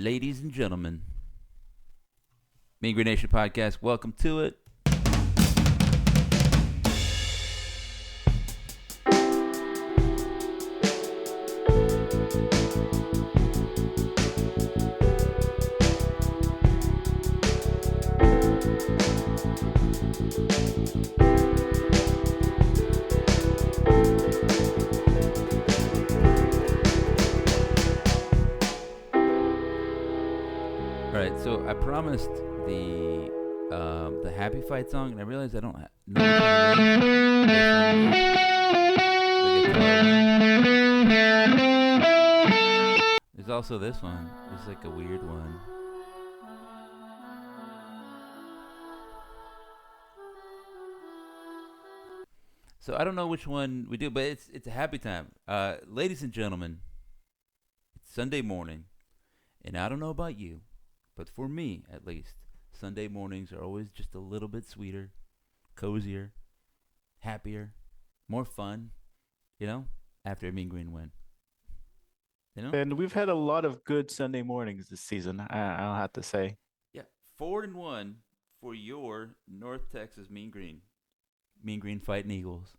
Ladies and gentlemen, Mean Green Nation Podcast, welcome to it. All right, so I promised the Happy Fight song, and I realized I don't know which one it is. There's also this one. There's like a weird one. So I don't know which one we do, but it's a happy time. Ladies and gentlemen, it's Sunday morning, and I don't know about you, but for me at least, Sunday mornings are always just a little bit sweeter, cozier, happier, more fun. You know, after a Mean Green win. You know, And we've had a lot of good Sunday mornings this season, I'll have to say. yeah, 4-1 for your North Texas Mean Green fighting Eagles.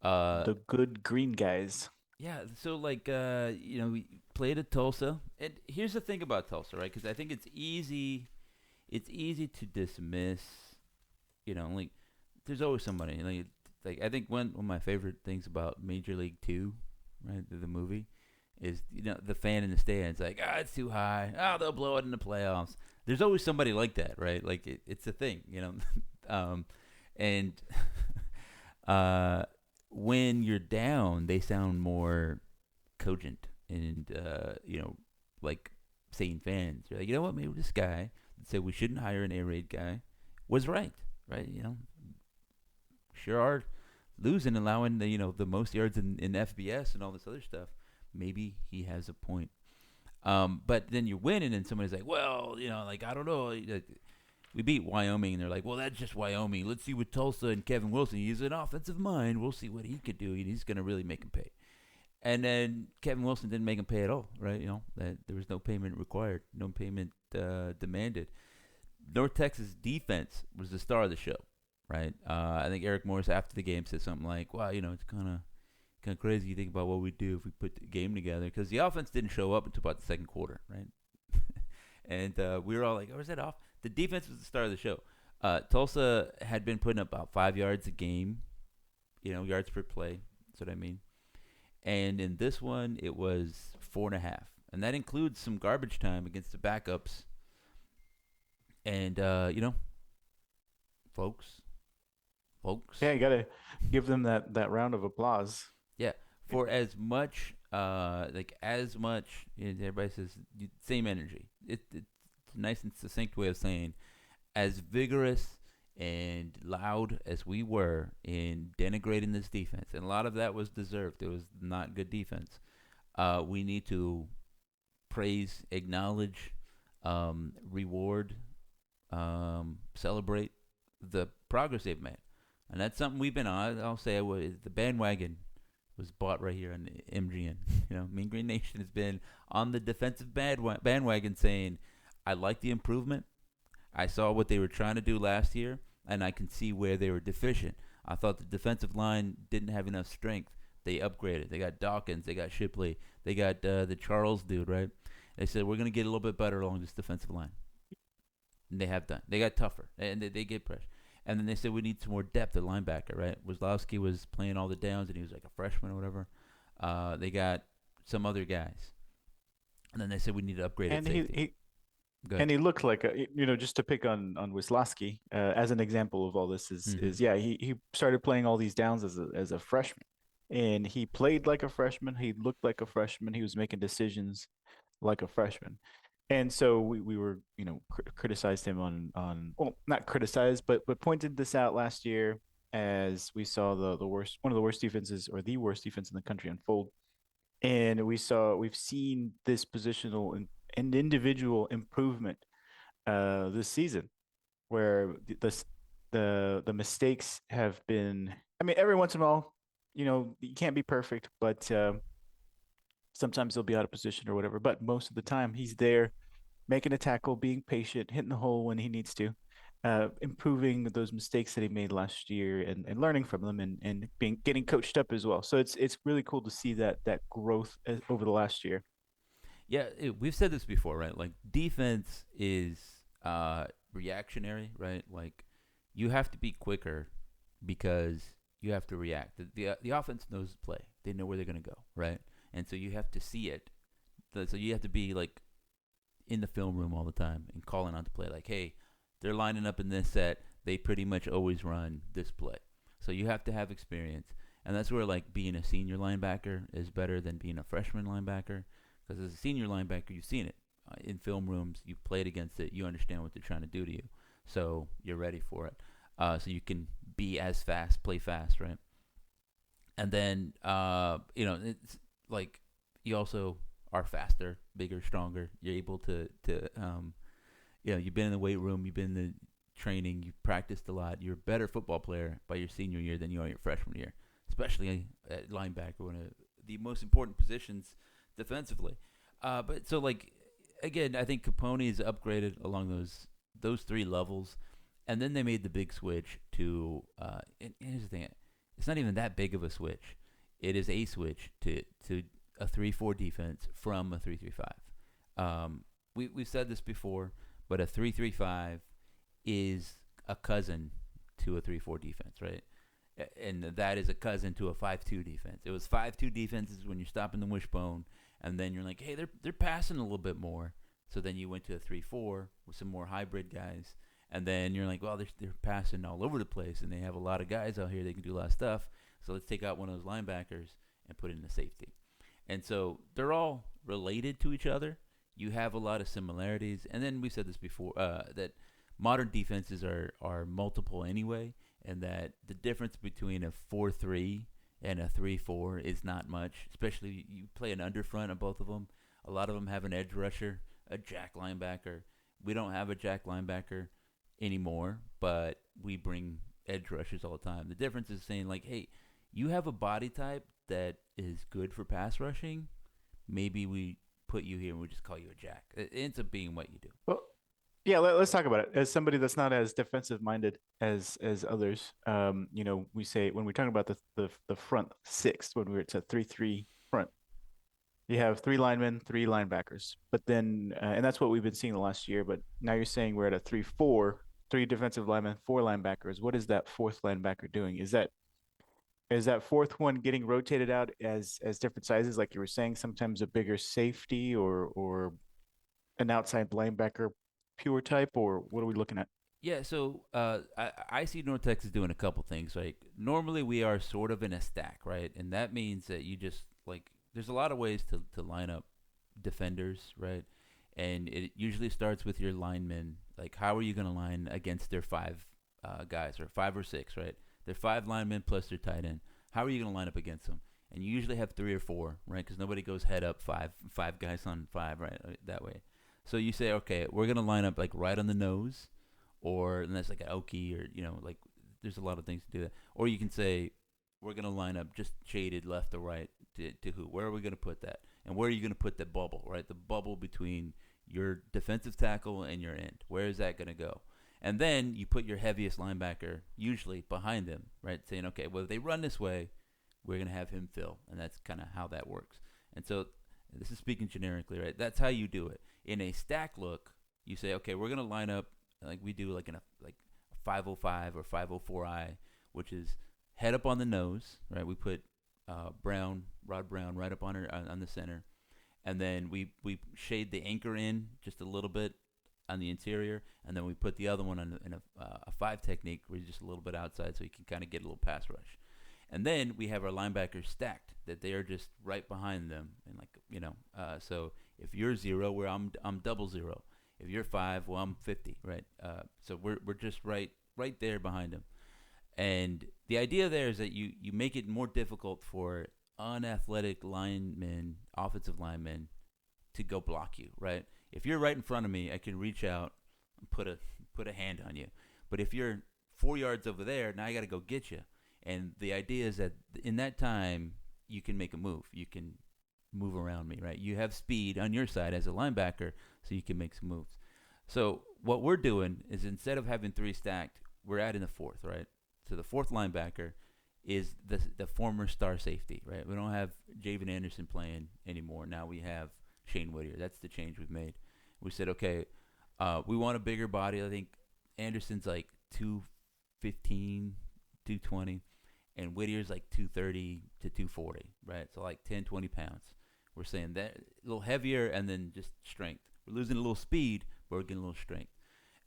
Uh, The good green guys. yeah, so we played at Tulsa, and here's the thing about Tulsa, right? Because I think it's easy to dismiss. Like there's always somebody. Like I think one of my favorite things about Major League Two, right, the movie, is the fan in the stands like, it's too high. They'll blow it in the playoffs. There's always somebody like that, right? Like it's a thing. And uh, when you're down, they sound more cogent and like sane fans. You're like, you know what? Maybe this guy that said we shouldn't hire an air raid guy was right, right? Sure are losing, allowing the most yards in FBS and all this other stuff. Maybe he has a point. But then you're winning, and somebody's like, well, like I don't know. We beat Wyoming, and they're like, well, that's just Wyoming. Let's see what Tulsa and Kevin Wilson. He's an offensive mind. We'll see what he could do. He's going to really make him pay. And then Kevin Wilson didn't make him pay at all, right? That there was no payment required, no payment demanded. North Texas defense was the star of the show, right? I think Eric Morris after the game said something like, "Wow, it's kind of crazy. You think about what we do if we put the game together because the offense didn't show up until about the second quarter, right?" And we were all like, "Oh, is that off?" The defense was the star of the show. Tulsa had been putting up about 5 yards a game, yards per play. That's what I mean. And in this one, it was 4.5, and that includes some garbage time against the backups. And folks, folks, Yeah, you gotta give them that round of applause. yeah, for as much, as much. Everybody says same energy. It's a nice and succinct way of saying as vigorous and loud as we were in denigrating this defense, and a lot of that was deserved. It was not good defense. We need to praise, acknowledge, reward, celebrate the progress they've made, and that's something we've been on. I'll say the bandwagon was bought right here on MGN. Mean Green Nation has been on the defensive bandwagon, saying, "I like the improvement. I saw what they were trying to do last year, and I can see where they were deficient. I thought the defensive line didn't have enough strength. They upgraded. They got Dawkins. They got Shipley. They got the Charles dude, right? They said we're going to get a little bit better along this defensive line. And they have done. They got tougher, and they get pressure. And then they said we need some more depth at linebacker, right? Wazlowski was playing all the downs, and he was like a freshman or whatever. They got some other guys. And then they said we need to upgrade at And he, safety. he Good. and he looked like just to pick on Wisłowski as an example of all this Mm-hmm. is yeah, he started playing all these downs as a freshman. And he played like a freshman, he looked like a freshman, he was making decisions like a freshman. And so we were, criticized him on well, not criticized, but pointed this out last year as we saw the worst, one of the worst defenses or the worst defense in the country unfold. And we've seen this positional and individual improvement this season, where the mistakes have been. I mean, every once in a while, you can't be perfect, but sometimes he'll be out of position or whatever. But most of the time, he's there making a tackle, being patient, hitting the hole when he needs to, improving those mistakes that he made last year, and learning from them, and being getting coached up as well. So it's really cool to see that growth over the last year. Yeah, we've said this before, right? Like defense is reactionary, right? Like you have to be quicker because you have to react. The offense knows the play; they know where they're gonna go, right? And so you have to see it. So you have to be like in the film room all the time and calling out the play. Like, hey, they're lining up in this set. They pretty much always run this play. So you have to have experience, and that's where like being a senior linebacker is better than being a freshman linebacker. Because as a senior linebacker, you've seen it in film rooms. You've played against it. You understand what they're trying to do to you, so you're ready for it. So you can be as fast, play fast, right? And then it's like you also are faster, bigger, stronger. You're able to you've been in the weight room, you've been in the training, you've practiced a lot. You're a better football player by your senior year than you are your freshman year, especially at linebacker, one of the most important positions defensively. But so like again, I think Capone is upgraded along those three levels, and then they made the big switch to. And here's the thing: it's not even that big of a switch. It is a switch to a 3-4 defense from a 3-3-5. We've said this before, but a 3-3-5 is a cousin to a 3-4 defense, right? And that is a cousin to a 5-2 defense. It was 5-2 defenses when you're stopping the wishbone, and then you're like, hey, they're passing a little bit more. So then you went to a 3-4 with some more hybrid guys, and then you're like, well, they're passing all over the place, and they have a lot of guys out here that can do a lot of stuff. So let's take out one of those linebackers and put in a safety. And so they're all related to each other. You have a lot of similarities, and then we said this before that modern defenses are multiple anyway, and that the difference between a 4-3 and a 3-4 is not much. Especially you play an underfront of both of them. A lot of them have an edge rusher, a jack linebacker. We don't have a jack linebacker anymore, but we bring edge rushers all the time. The difference is saying like, hey, you have a body type that is good for pass rushing. Maybe we put you here and we just call you a jack. It ends up being what you do. Well, yeah, us talk about it. As somebody that's not as defensive minded as others, we say when we're talking about the front six, when we're it's a 3-3 front, you have three linemen, three linebackers. But then, and that's what we've been seeing the last year. But now you're saying we're at a 3-4, three defensive linemen, four linebackers. What is that fourth linebacker doing? Is that fourth one getting rotated out as different sizes, like you were saying, sometimes a bigger safety or an outside linebacker pure type, or what are we looking at? Yeah, so I see North Texas doing a couple things. Like normally we are sort of in a stack, right? And that means that you just like there's a lot of ways to line up defenders, right? And it usually starts with your linemen. Like how are you going to line against their five guys or five or six, right? They're five linemen plus their tight end. How are you going to line up against them? And you usually have three or four, right? Because nobody goes head up five guys on five, right? That way. So you say, okay, we're gonna line up like right on the nose, or unless like an Oki or like there's a lot of things to do that. Or you can say we're gonna line up just shaded left or right to who. Where are we gonna put that? And where are you gonna put the bubble? Right, the bubble between your defensive tackle and your end. Where is that gonna go? And then you put your heaviest linebacker usually behind them, right? Saying, okay, well if they run this way, we're gonna have him fill, and that's kind of how that works. And so this is speaking generically, right? That's how you do it. In a stack look, you say, okay, we're gonna line up like we do like in a 505 or 504I, which is head up on the nose, right? We put Rod Brown, right up on the center, and then we shade the anchor in just a little bit on the interior, and then we put the other one in a five technique, where he's just a little bit outside, so you can kind of get a little pass rush. And then we have our linebackers stacked, that they are just right behind them, and so if you're zero, where I'm double zero. If you're five, well I'm 50, right? So we're just right there behind them. And the idea there is that you make it more difficult for unathletic linemen, offensive linemen, to go block you, right? If you're right in front of me, I can reach out and put a hand on you. But if you're 4 yards over there, now I got to go get you. And the idea is that in that time, you can make a move. You can move around me, right? You have speed on your side as a linebacker, so you can make some moves. So what we're doing is instead of having three stacked, we're adding the fourth, right? So the fourth linebacker is the former star safety, right? We don't have Javen Anderson playing anymore. Now we have Shane Whittier. That's the change we've made. We said, okay, we want a bigger body. I think Anderson's like 215, 220, and Whittier's like 230 to 240, right? So like 10, 20 pounds. We're saying that a little heavier and then just strength. We're losing a little speed, but we're getting a little strength.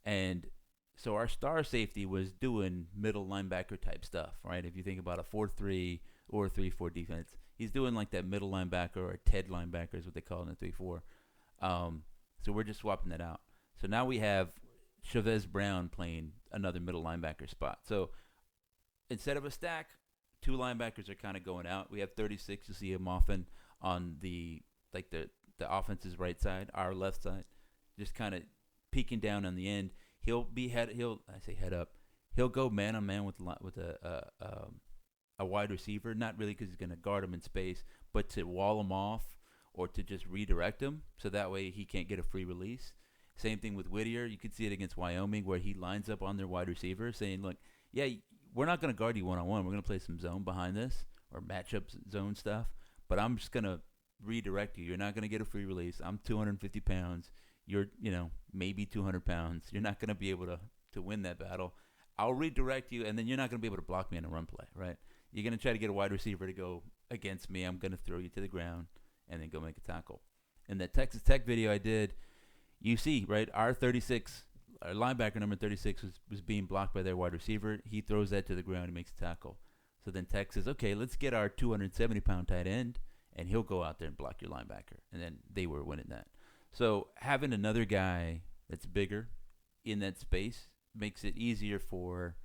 And so our star safety was doing middle linebacker type stuff, right? If you think about a 4-3 or a 3-4 defense, he's doing like that middle linebacker or a Ted linebacker is what they call it in the 3-4. So we're just swapping that out. So now we have Chavez Brown playing another middle linebacker spot. So instead of a stack, two linebackers are kind of going out. We have 36. You see him often on the offense's right side, our left side, just kind of peeking down on the end. He'll be head. He'll I say head up. He'll go man on man with a wide receiver. Not really because he's going to guard him in space, but to wall him off or to just redirect him so that way he can't get a free release. Same thing with Whittier. You could see it against Wyoming where he lines up on their wide receiver saying, look, yeah, we're not going to guard you one-on-one. We're going to play some zone behind this or matchup zone stuff, but I'm just going to redirect you. You're not going to get a free release. I'm 250 pounds. You're, maybe 200 pounds. You're not going to be able to win that battle. I'll redirect you, and then you're not going to be able to block me in a run play, right? You're going to try to get a wide receiver to go against me. I'm going to throw you to the ground and then go make a tackle. In that Texas Tech video I did, you see, right, our linebacker number 36 was being blocked by their wide receiver. He throws that to the ground and makes a tackle. So then Tech says, okay, let's get our 270-pound tight end, and he'll go out there and block your linebacker. And then they were winning that. So having another guy that's bigger in that space makes it easier for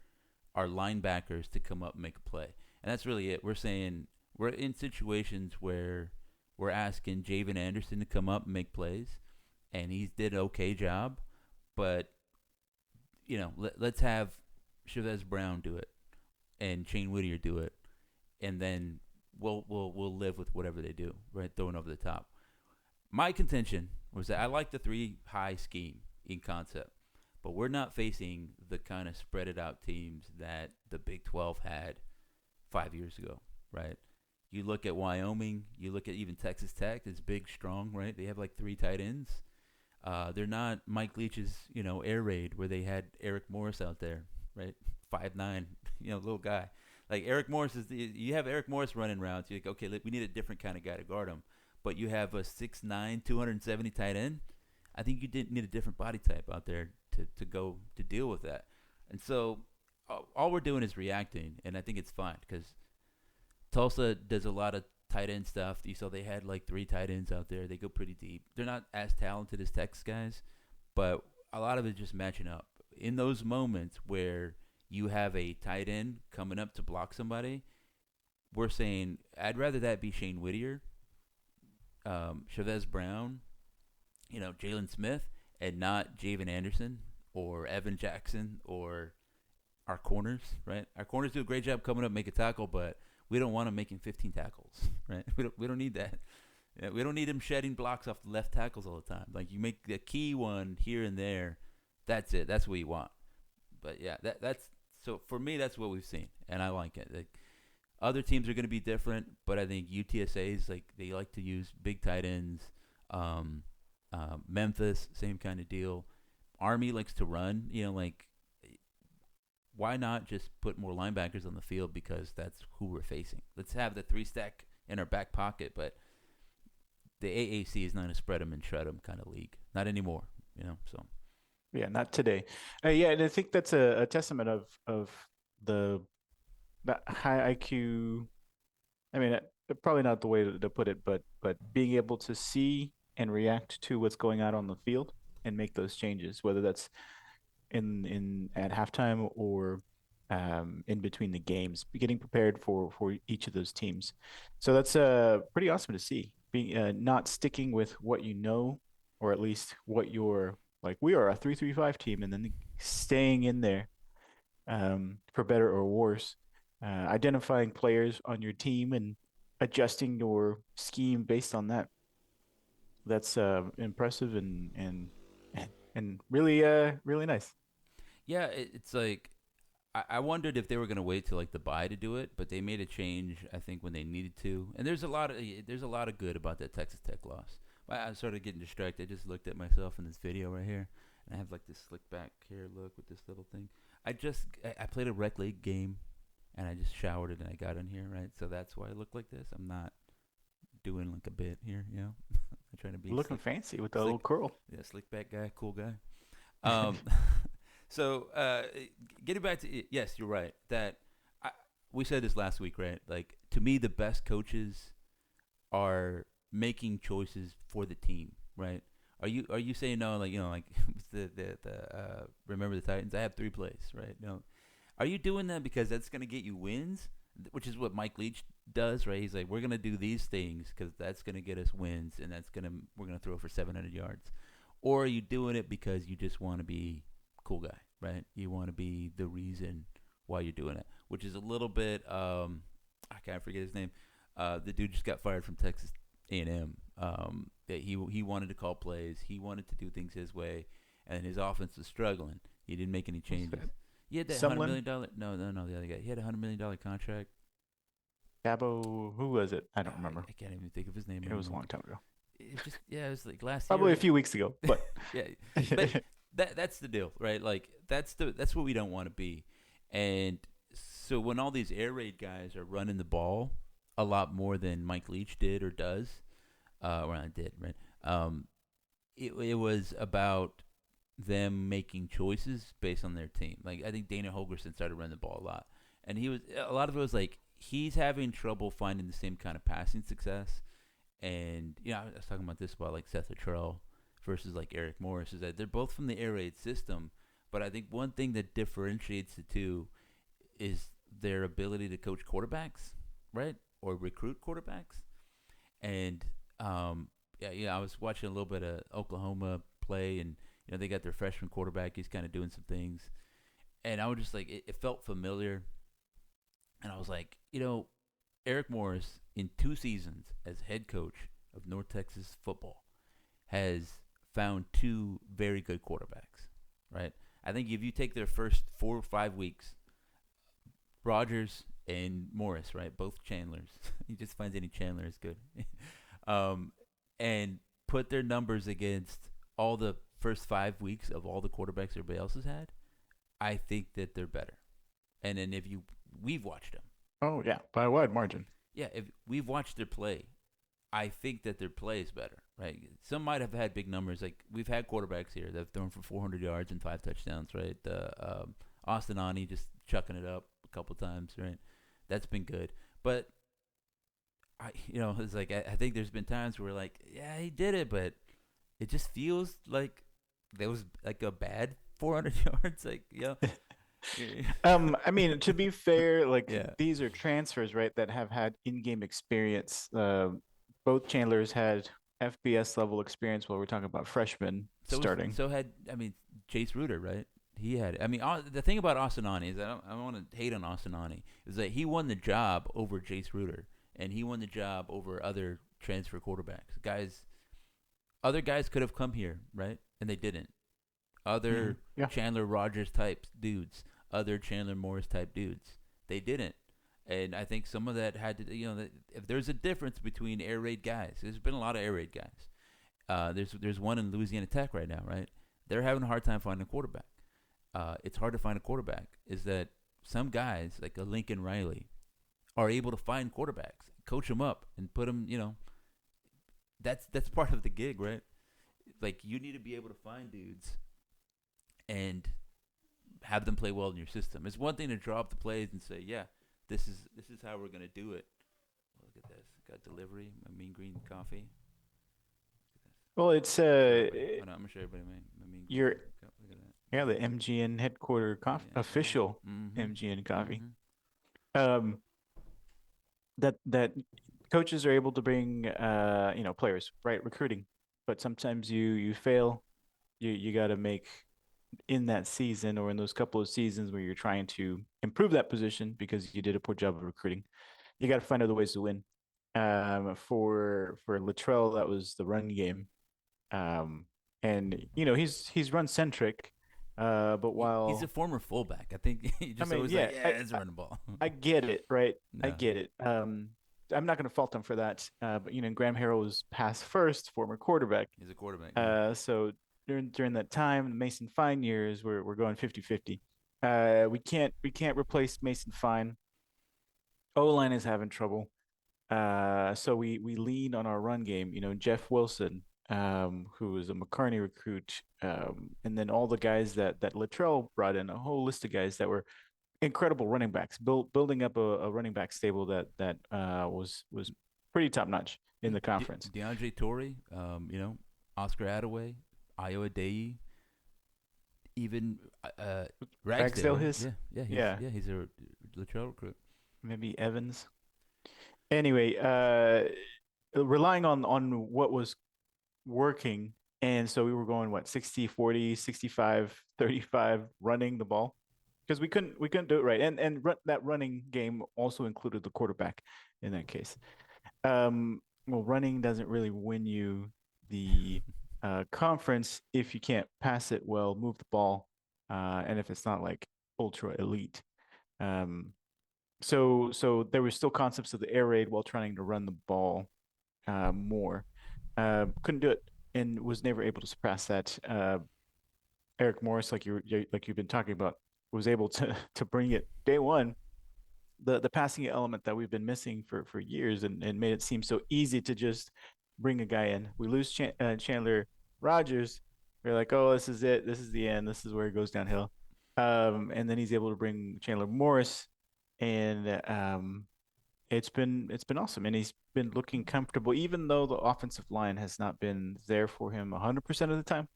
our linebackers to come up and make a play. And that's really it. We're saying we're in situations where we're asking Javen Anderson to come up and make plays, and he did an okay job. But, let's have Chavez Brown do it and Shane Whittier do it, and then we'll live with whatever they do, right, throwing over the top. My contention was that I like the three high scheme in concept, but we're not facing the kind of spread it out teams that the Big 12 had 5 years ago, right? You look at Wyoming, you look at even Texas Tech, it's big, strong, right? They have like three tight ends. They're not Mike Leach's, air raid where they had Eric Morris out there, right? 5'9", little guy. Like Eric Morris you have Eric Morris running routes. You're like, okay, we need a different kind of guy to guard him. But you have a 6'9", 270 tight end. I think you didn't need a different body type out there to go to deal with that. And so all we're doing is reacting, and I think it's fine because Tulsa does a lot of tight end stuff. You saw they had like three tight ends out there. They go pretty deep. They're not as talented as Texas guys, but a lot of it is just matching up. In those moments where you have a tight end coming up to block somebody, we're saying I'd rather that be Shane Whittier, Chavez Brown, Jalen Smith, and not Javen Anderson or Evan Jackson or our corners, right? Our corners do a great job coming up, make a tackle, but we don't want them making 15 tackles, right? We don't need that. We don't need them shedding blocks off the left tackles all the time. Like you make the key one here and there, that's it. That's what you want. But yeah, that's so for me that's what we've seen, and I like it. Like, other teams are going to be different, but I think UTSA's they like to use big tight ends. Memphis, same kind of deal. Army likes to run. Why not just put more linebackers on the field because that's who we're facing? Let's have the three stack in our back pocket, but the AAC is not a spread them and shred them kind of league. Not anymore, So Yeah, not today. Yeah, and I think that's a testament of the that high IQ. I mean, probably not the way to put it, but being able to see and react to what's going on the field and make those changes, whether that's in at halftime or in between the games, getting prepared for each of those teams. So that's pretty awesome to see. Being not sticking with what you know, or at least what you're like. We are a 3-3-5 team, and then staying in there for better or worse. Identifying players on your team and adjusting your scheme based on that. That's impressive and really really nice. Yeah, it's like I wondered if they were gonna wait till like the bye to do it, but they made a change. I think when they needed to, and there's a lot of good about that Texas Tech loss. I started getting distracted. I just looked at myself in this video right here, and I have like this slick back hair look with this little thing. I played a rec league game, and I just showered it, and I got in here, right? So that's why I look like this. I'm not doing like a bit here, you know. I'm trying to be Looking fancy with that little slick, curl. yeah, slick back guy, cool guy. Um, so getting back to yes, you're right. That I, we said this last week, right? Like to me, the best coaches are making choices for the team, right? Are you saying no? Like like the remember the Titans? I have three plays, right? No, are you doing that because that's going to get you wins, which is what Mike Leach does, right? He's like, we're going to do these things because that's going to get us wins, and we're going to throw for 700 yards, or are you doing it because you just want to be cool guy, right? You want to be the reason why you're doing it, which is a little bit I can't forget his name. The dude just got fired from Texas A&M. That he wanted to call plays, he wanted to do things his way, and his offense was struggling. He didn't make any What's changes. that? He had that hundred Sumlin, million dollar. No, no, no. The other guy. He had $100 million contract. Cabo, who was it? I don't remember. I can't even think of his name It was a anymore. long time ago. It just yeah, it was like last year. Probably a few weeks ago, but Yeah, but that's the deal, right? Like that's what we don't want to be, and so when all these air raid guys are running the ball a lot more than Mike Leach did or does, or I did, right? Um, it was about them making choices based on their team. Like I think Dana Holgerson started running the ball a lot, and he was a lot of it was like he's having trouble finding the same kind of passing success. And I was talking about this about like Seth Luttrell versus like Eric Morris is that they're both from the air raid system, but I think one thing that differentiates the two is their ability to coach quarterbacks, right, or recruit quarterbacks. And I was watching a little bit of Oklahoma play, and they got their freshman quarterback. He's kind of doing some things, and I was just like, it felt familiar, and I was like, Eric Morris in 2 seasons as head coach of North Texas football has found two very good quarterbacks, right? I think if you take their first 4 or 5 weeks, Rogers and Morris, right, both Chandlers, he just finds any Chandler is good, um, and put their numbers against all the first 5 weeks of all the quarterbacks everybody else has had, I think that they're better. And then we've watched them. oh yeah, by a wide margin. Yeah, if we've watched their play, I think that their play is better, right? Some might have had big numbers. Like we've had quarterbacks here that have thrown for 400 yards and 5 touchdowns, right? Austin Ani just chucking it up a couple times, right? That's been good. But it's like I think there's been times where like, yeah, he did it, but it just feels like there was like a bad 400 yards, like I mean, to be fair, like yeah. these are transfers, right, that have had in-game experience. Both Chandlers had FBS level experience while we're talking about freshmen starting. So had I mean Chase Reuter, right? He had. I mean, the thing about Asinani is I don't want to hate on Asinani is that he won the job over Chase Reuter, and he won the job over other transfer quarterbacks. Other guys could have come here, right? And they didn't. Hmm. Other Yeah. Chandler Rogers type dudes, other Chandler Morris type dudes, they didn't. And I think some of that had to, if there's a difference between air raid guys, there's been a lot of air raid guys. There's one in Louisiana Tech right now, right? They're having a hard time finding a quarterback. It's hard to find a quarterback. Is that some guys like a Lincoln Riley are able to find quarterbacks, coach them up, and put them. That's part of the gig, right? Like you need to be able to find dudes and have them play well in your system. It's one thing to draw up the plays and say, yeah, this is how we're gonna do it. Look at this. Got delivery. My mean green coffee. Well, it's Show everybody. Oh no, I'm gonna show everybody my mean green your cup. Look at that. yeah, the MGN headquarter coffee, Yeah, official yeah. Mhm. MGN coffee. Mhm. Um, that coaches are able to bring players, right, recruiting, but sometimes you fail. You got to make in that season or in those couple of seasons where you're trying to improve that position because you did a poor job of recruiting. You got to find other ways to win. For Latrell, that was the run game. Um, and he's run centric. But He's a while former fullback. I think he I just mean, always like, yeah, yeah, it's a running ball. I get it, right? I No, get it. I'm not going to fault him for that. But Graham Harrell was pass first, former quarterback. he's a quarterback. Yeah, So during that time, the Mason Fine years, we're going 50-50. We can't replace Mason Fine. O-line is having trouble. So we lean on our run game. Jeff Wilson, who was a McCarney recruit, and then all the guys that Latrell brought in, a whole list of guys that were incredible running backs, building up a running back stable that was pretty top notch in yeah. the conference. DeAndre Torrey, Oscar Attaway, Iowa Day, even Ragsdale, Ragsdale, right? his, Yeah, yeah, he's a Latrell recruit. maybe Evans. Anyway, relying on what was working. And so we were going what, 60-40, 65-35 running the ball because we couldn't do it right. And that running game also included the quarterback in that case. Well, running doesn't really win you the conference if you can't pass it well, move the ball, and if it's not like ultra elite. Um, so there were still concepts of the air raid while trying to run the ball more. Couldn't do it and was never able to surpass that. Eric Morris, like you've been talking about, was able to bring it day one, the passing element that we've been missing for years, and made it seem so easy to just bring a guy in. We lose Chandler Rogers. We're like, oh, this is it. This is the end. This is where it goes downhill. And then he's able to bring Chandler Morris, and it's been awesome, and he's been looking comfortable, even though the offensive line has not been there for him 100% of the time.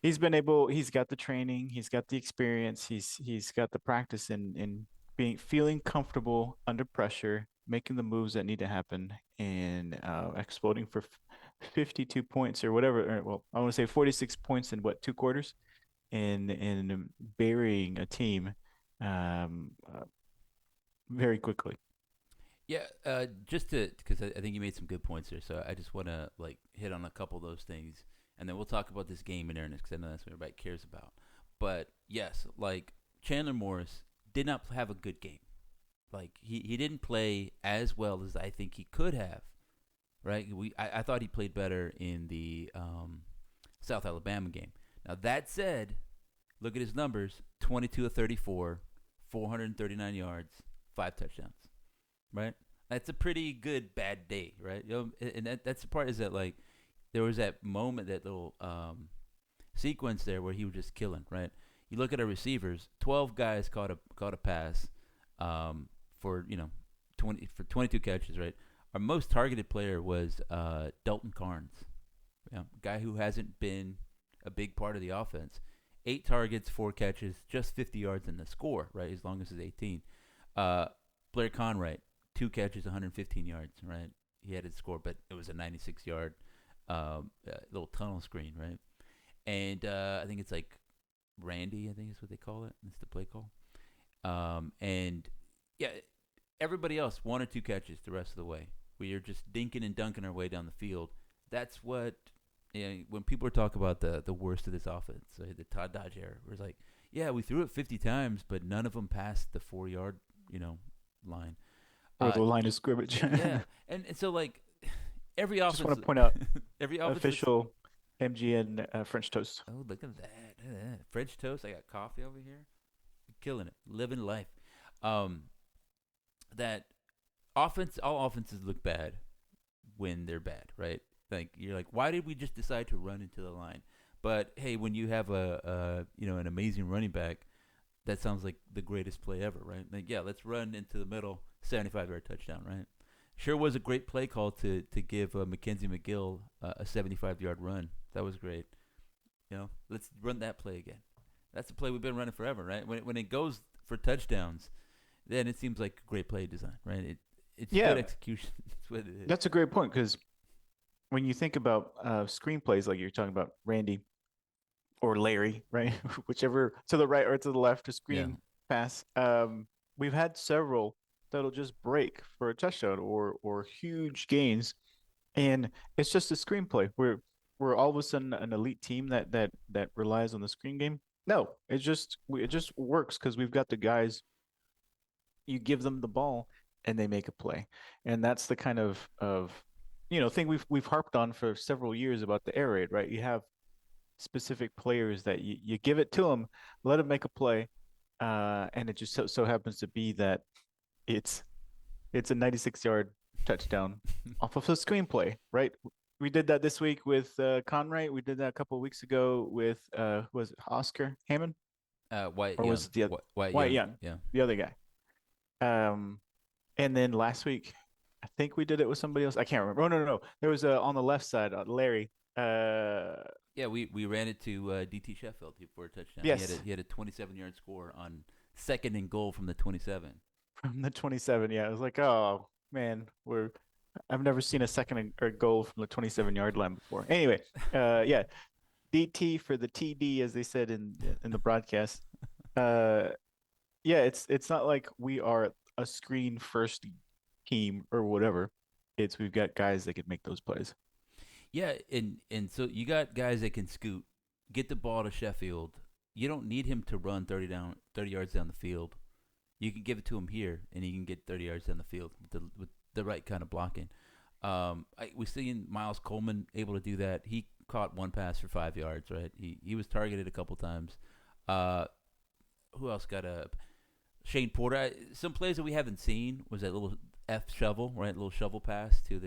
He's been able. He's got the training. He's got the experience. He's got the practice in feeling comfortable under pressure, making the moves that need to happen, and exploding for 52 points or whatever. Well, I want to say 46 points in what, 2 quarters, and burying a team um, uh, very quickly. Yeah, just to because I think you made some good points there, so I just want to like hit on a couple of those things, and then we'll talk about this game in earnest because I know that's what everybody cares about. But yes, like Chandler Morris did not have a good game. Like he didn't play as well as I think he could have. Right? I thought he played better in the South Alabama game. Now that said, look at his numbers: 22 of 34, 439 yards, 5 touchdowns. Right? That's a pretty good bad day, right? And that's the part is that like there was that moment, that little sequence there where he was just killing, right? You look at our receivers, 12 guys caught a pass for 22 catches, right? Our most targeted player was Dalton Carnes, guy who hasn't been a big part of the offense. 8 targets, 4 catches, just 50 yards in the score, right? As long as it's 18. Uh, Blair Conright, 2 catches, 115 yards, right? He had his score, but it was a 96-yard little tunnel screen, right? And I think it's like Randy, I think is what they call it. It's the play call. And yeah, everybody else 1 or 2 catches the rest of the way. We are just dinking and dunking our way down the field. That's what when people talk about the worst of this offense, the Todd Dodge era, we're like, yeah, we threw it 50 times, but none of them passed the 4 yard line. Or Uh, the line of scrimmage. yeah, and so like every Just want offense, to point out every offense looks. official MGN French toast. Oh, look at that! Look at that. French toast. I got coffee over here. Killing it, living life. Um, that all offenses look bad when they're bad, right? Like you're like, why did we just decide to run into the line? But hey, when you have an amazing running back, that sounds like the greatest play ever, right? Like yeah, let's run into the middle, 75-yard touchdown, right? Sure was a great play call to give Mackenzie McGill a 75-yard run. That was great. Let's run that play again. That's the play we've been running forever, right? When it goes for touchdowns, then it seems like great play design, right? It's good Yeah, execution. That's what it is. that's a great point because when you think about screenplays, like you're talking about Randy or Larry, right? Whichever, to the right or to the left, a Yeah, screen pass. We've had several. that'll just break for a touchdown or huge gains, and it's just a screenplay. We're all of a sudden an elite team that relies on the screen game. No, it just works because we've got the guys. You give them the ball and they make a play, and that's the kind of thing we've harped on for several years about the air raid, right? You have specific players that you give it to them, let them make a play, and it just so happens to be that it's it's a 96-yard touchdown off of a screenplay, right? We did that this week with Conray. We did that a couple of weeks ago with was it Oscar Hammond White or was Young, it the other White White Young, Young, yeah. the other guy? Um, and then last week, I think we did it with somebody else. I can't remember. Oh no. There was on the left side, Larry. Yeah, we ran it to DT Sheffield for a touchdown. Yes, He had a 27-yard score on second and goal from the 27. from the 27. Yeah, I was like, oh man, I've never seen a second or goal from the 27-yard line before. Anyway, yeah, DT for the TD, as they said in the broadcast. Uh, yeah, it's not like we are a screen first team or whatever. It's we've got guys that can make those plays. Yeah, and so you got guys that can scoot, get the ball to Sheffield. You don't need him to run 30 yards down the field. You can give it to him here, and he can get 30 yards down the field with the right kind of blocking. We seen Miles Coleman able to do that. He caught one pass for 5 yards. Right, he was targeted a couple times. Uh, who else got a Shane Porter? Some plays that we haven't seen was that little F shovel, right? Little shovel pass to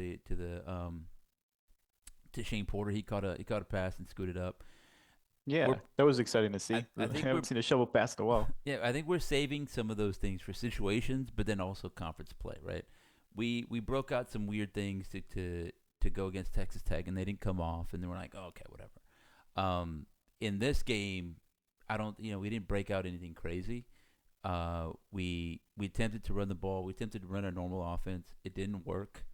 Shane Porter. He caught a pass and scooted up. We're Yeah, that was exciting to see. I I think we're haven't seen a shovel pass in a while. yeah, I think we're saving some of those things for situations, but then also conference play, right? We broke out some weird things to go against Texas Tech, and they didn't come off, and then we're like, oh, okay, whatever. In this game, I don't, we didn't break out anything crazy. We attempted to run the ball. We attempted to run our normal offense. It didn't work.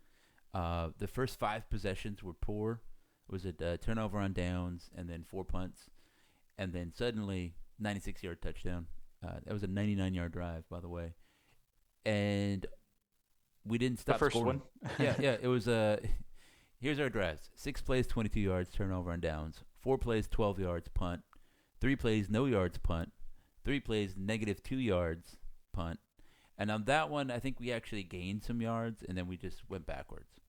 The first five possessions were poor. It was a turnover on downs, and then four punts, and then suddenly 96-yard touchdown. That was a 99-yard drive, by the way, and we didn't The stop first scoring. one. Yeah. It was Here's our drives: 6 plays, 22 yards, turnover on downs. 4 plays, 12 yards, punt. 3 plays, no yards, punt. 3 plays, -2 yards, punt. And on that one, I think we actually gained some yards, and then we just went backwards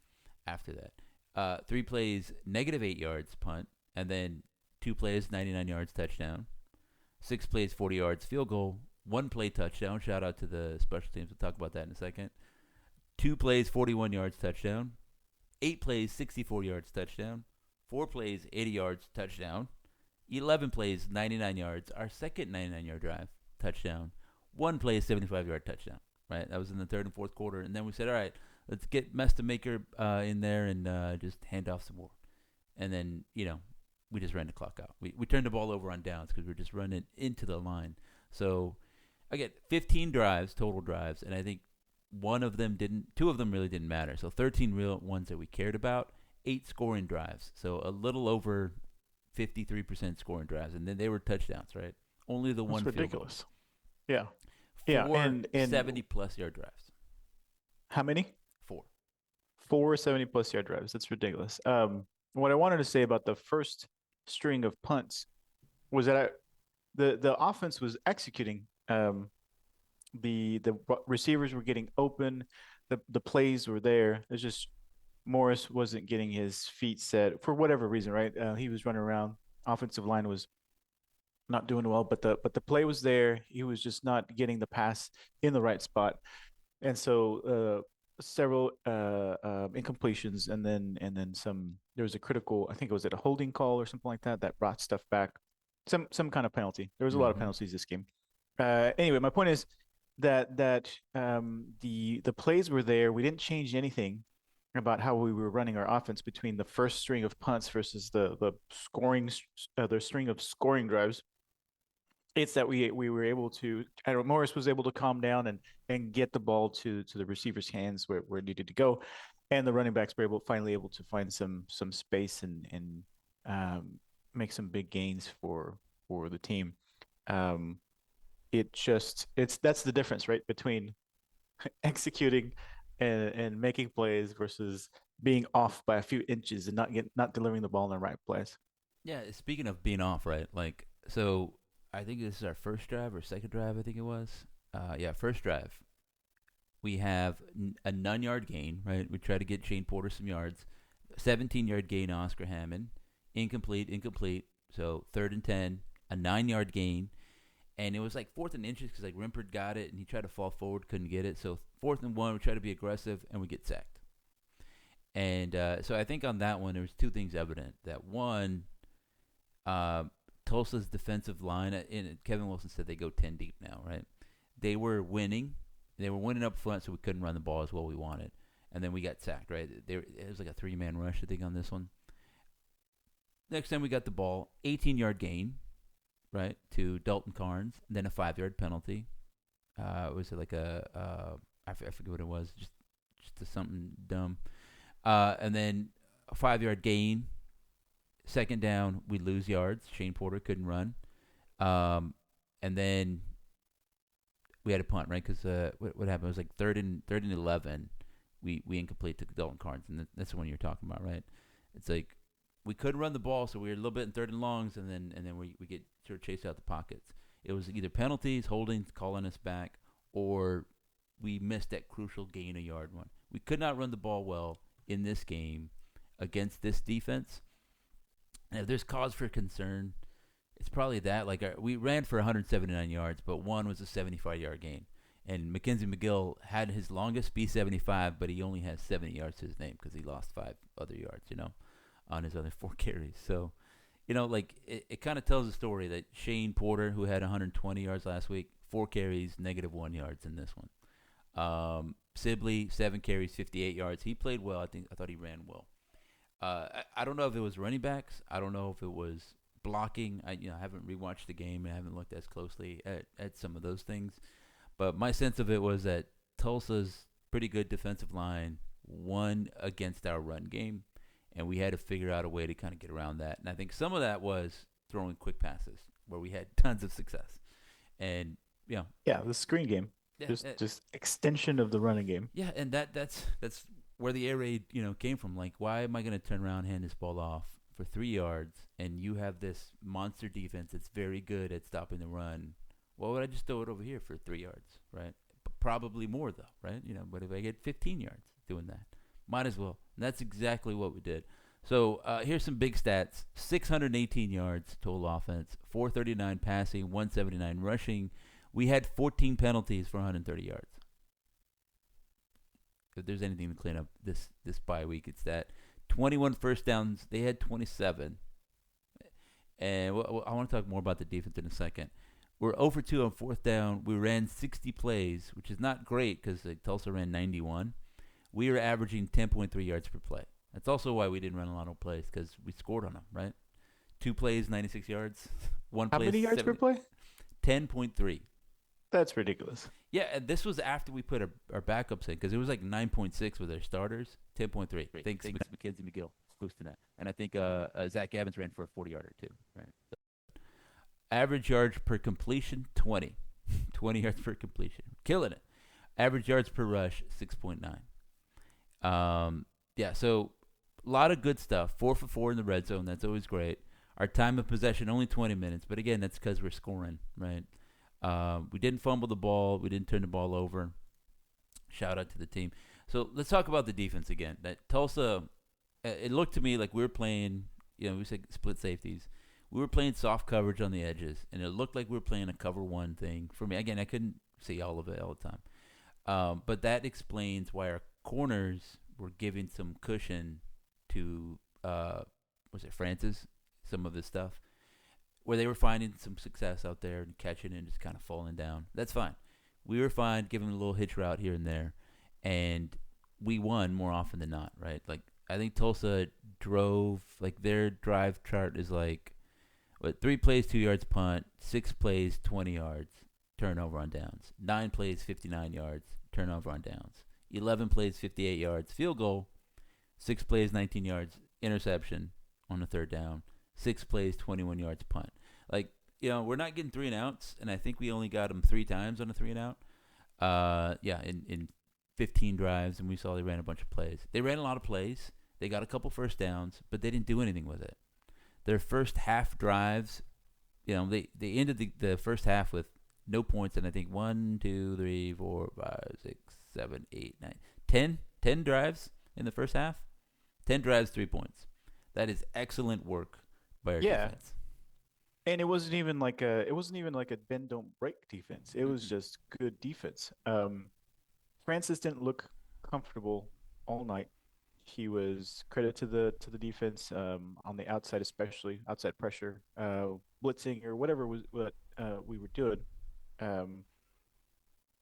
after that. 3 plays, -8 yards, punt, and then 2 plays, 99 yards, touchdown. 6 plays, 40 yards, field goal. 1 play, touchdown. Shout out to the special teams. We'll talk about that in a second. 2 plays, 41 yards, touchdown. 8 plays, 64 yards, touchdown. 4 plays, 80 yards, touchdown. 11 plays, 99 yards. Our second 99-yard drive, touchdown. 1 play, 75-yard touchdown. Right, that was in the third and fourth quarter, and then we said, all right, let's get Maker in there and just hand off some more. And then we just ran the clock out. We turned the ball over on downs because we were just running into the line. So again, 15 drives, total drives, and I think two of them really didn't matter. So 13 real ones that we cared about, 8 scoring drives. So a little over 53% scoring drives, and then they were touchdowns, right? Only the That's one field goal. ridiculous. Yeah. Yeah, Four and 70-plus yard drives. how many? Four. Four 70+ yard drives. That's ridiculous. What I wanted to say about the first string of punts was that the offense was executing. The receivers were getting open. The plays were there. It's just Morris wasn't getting his feet set for whatever reason, right? He was running around. Offensive line was not doing well, but the play was there. He was just not getting the pass in the right spot, and so several incompletions, and then some. There was a critical. I think it was at a holding call or something like that that brought stuff back. Some kind of penalty. There was a lot of Mm-hmm. penalties this game. Anyway, my point is that the plays were there. We didn't change anything about how we were running our offense between the first string of punts versus the string of scoring drives. It's that we were able to. I don't know, Morris was able to calm down and get the ball to the receiver's hands where it needed to go, and the running backs were finally able to find some space and um, make some big gains for the team. Um, it's that's the difference, right, between executing and making plays versus being off by a few inches and not delivering the ball in the right place. Yeah, speaking of being off, right? Like, so I think this is our first drive or second drive. I think it was. Yeah, first drive. We have a 9 yard gain, right? We try to get Shane Porter some yards. 17-yard gain, Oscar Hammond. Incomplete, incomplete. So third and 10, a 9 yard gain. And it was like fourth and inches because like Rimpert got it and he tried to fall forward, couldn't get it. So fourth and one, we try to be aggressive and we get sacked. And so I think on that one, there was two things evident. That one, uh, Tulsa's defensive line, and Kevin Wilson said they go 10 deep now, right? They were winning. They were winning up front, so we couldn't run the ball as well we wanted. And then we got sacked, right? It was like a 3-man rush, I think, on this one. Next time we got the ball, 18-yard gain, right, to Dalton Carnes, and then a 5-yard penalty. Was it like I forget what it was, just something dumb. And then a 5-yard gain. Second down, we lose yards. Shane Porter couldn't run. And then we had a punt, right? Because what happened? It was like third and 11. We incomplete to Dalton Carnes, and that's the one you're talking about, right? It's like we couldn't run the ball, so we were a little bit in third and longs, and then we get sort of chased out the pockets. It was either penalties, holdings, calling us back, or we missed that crucial gain a yard one. We could not run the ball well in this game against this defense. And if there's cause for concern, it's probably that. Like we ran for 179 yards, but one was a 75-yard gain. And Mackenzie McGill had his longest be 75, but he only has 70 yards to his name because he lost 5 other yards, on his other 4 carries. So, like it kind of tells a story that Shane Porter, who had 120 yards last week, 4 carries, -1 yards in this one. Sibley, 7 carries, 58 yards. He played well. I thought he ran well. I don't know if it was running backs. I don't know if it was blocking. I haven't rewatched the game and I haven't looked as closely at some of those things. But my sense of it was that Tulsa's pretty good defensive line won against our run game, and we had to figure out a way to kind of get around that. And I think some of that was throwing quick passes where we had tons of success. And Yeah, the screen game, yeah, just extension of the running game. yeah, and that's where the air raid came from. Like, why am I going to turn around and hand this ball off for 3 yards, and you have this monster defense that's very good at stopping the run? Why would I just throw it over here for 3 yards, right? Probably more though, right? But if I get 15 yards doing that, might as well. And that's exactly what we did. So here's some big stats: 618 yards total offense, 439 passing, 179 rushing. We had 14 penalties for 130 yards. If there's anything to clean up this bye week, it's that. 21 first downs. They had 27. And I want to talk more about the defense in a second. We're 0 for 2 on fourth down. We ran 60 plays, which is not great because Tulsa ran 91. We were averaging 10.3 yards per play. That's also why we didn't run a lot of plays, because we scored on them, right? 2 plays, 96 yards. One How play, many yards per play? 10.3. That's ridiculous. Yeah, and this was after we put our backups in, because it was like 9.6 with our starters, 10.3. Thanks, Mackenzie McGill, boosting that. And I think Zach Evans ran for a 40-yarder too, right? So, average yards per completion, 20. 20 yards per completion. Killing it. Average yards per rush, 6.9. Yeah, so a lot of good stuff. 4 for 4 in the red zone. That's always great. Our time of possession, only 20 minutes. But again, that's because we're scoring, right? We didn't fumble the ball. We didn't turn the ball over. Shout out to the team. So let's talk about the defense again. That Tulsa, it looked to me like we were playing, we said split safeties. We were playing soft coverage on the edges, and it looked like we were playing a cover one thing. For me, again, I couldn't see all of it all the time. But that explains why our corners were giving some cushion to, Francis, some of his stuff, where they were finding some success out there and catching and just kind of falling down. That's fine. We were fine giving a little hitch route here and there, and we won more often than not, right? Like, I think Tulsa drove, like, their drive chart is like, 3 plays, 2 yards punt, 6 plays, 20 yards, turnover on downs, 9 plays, 59 yards, turnover on downs, 11 plays, 58 yards, field goal, 6 plays, 19 yards, interception on the third down, 6 plays, 21 yards, punt. Like, we're not getting 3 and outs, and I think we only got them 3 times on a 3 and out. Yeah, in 15 drives, and we saw they ran a bunch of plays. They ran a lot of plays. They got a couple first downs, but they didn't do anything with it. Their first half drives, they ended the first half with no points, and I think 10 drives in the first half. 10 drives, 3 points. That is excellent work by our Yeah, defense. and it wasn't even like a bend don't break defense. It was Mm-mm. just good defense. Francis didn't look comfortable all night. He was credit to the defense on the outside, especially outside pressure, blitzing or whatever was what we were doing. Um,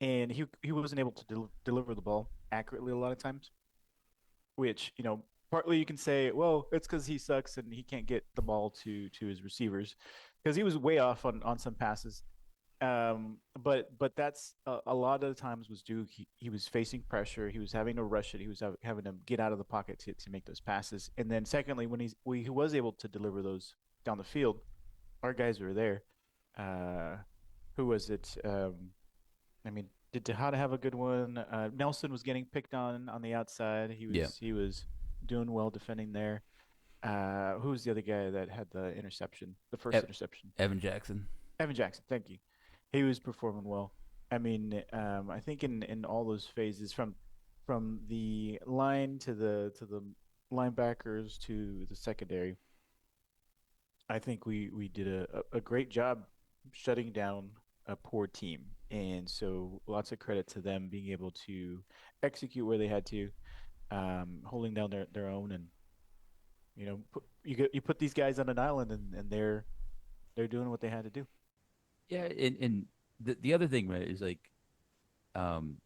and he wasn't able to deliver the ball accurately a lot of times, which partly you can say, well, it's because he sucks and he can't get the ball to his receivers, because he was way off on some passes. But that's a lot of the times was due. He was facing pressure. He was having to rush it. He was having to get out of the pocket to make those passes. And then secondly, when he was able to deliver those down the field, our guys were there. Uh, who was it? I mean, did Tejada have a good one? Nelson was getting picked on the outside. He Yeah. was he was doing well defending there. Who was the other guy that had the interception? The first E- interception. Evan Jackson. Evan Jackson. Thank you. He was performing well. I mean, I think in all those phases, from the line to the linebackers to the secondary, I think we did a great job shutting down a poor team. And so lots of credit to them being able to execute where they had to, holding down their own, and you put these guys on an island, and they're doing what they had to do. Yeah, and the other thing, right, is like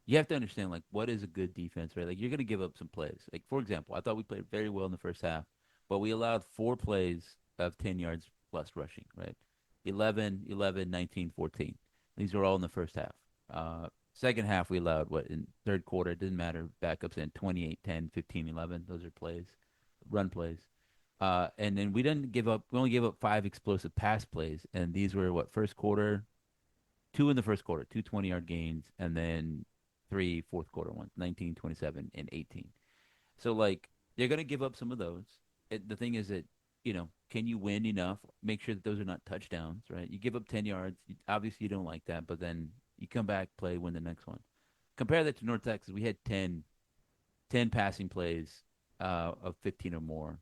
you have to understand like what is a good defense, right? Like you're gonna give up some plays. Like for example, I thought we played very well in the first half, but we allowed 4 plays of 10 yards plus rushing, right? 11, 11, 19, 14. These were all in the first half. Second half we allowed what in third quarter, it didn't matter, backups in 28, 10, 15, 11. Those are plays, run plays. And then we didn't give up. We only gave up 5 explosive pass plays, and these were what first quarter, two in the first quarter, two 20-yard gains, and then three fourth quarter ones, 19, 27, and 18. So, like, they're going to give up some of those. The thing is that, can you win enough? Make sure that those are not touchdowns, right? You give up 10 yards. Obviously, you don't like that, but then you come back, play, win the next one. Compare that to North Texas. We had 10 passing plays of 15 or more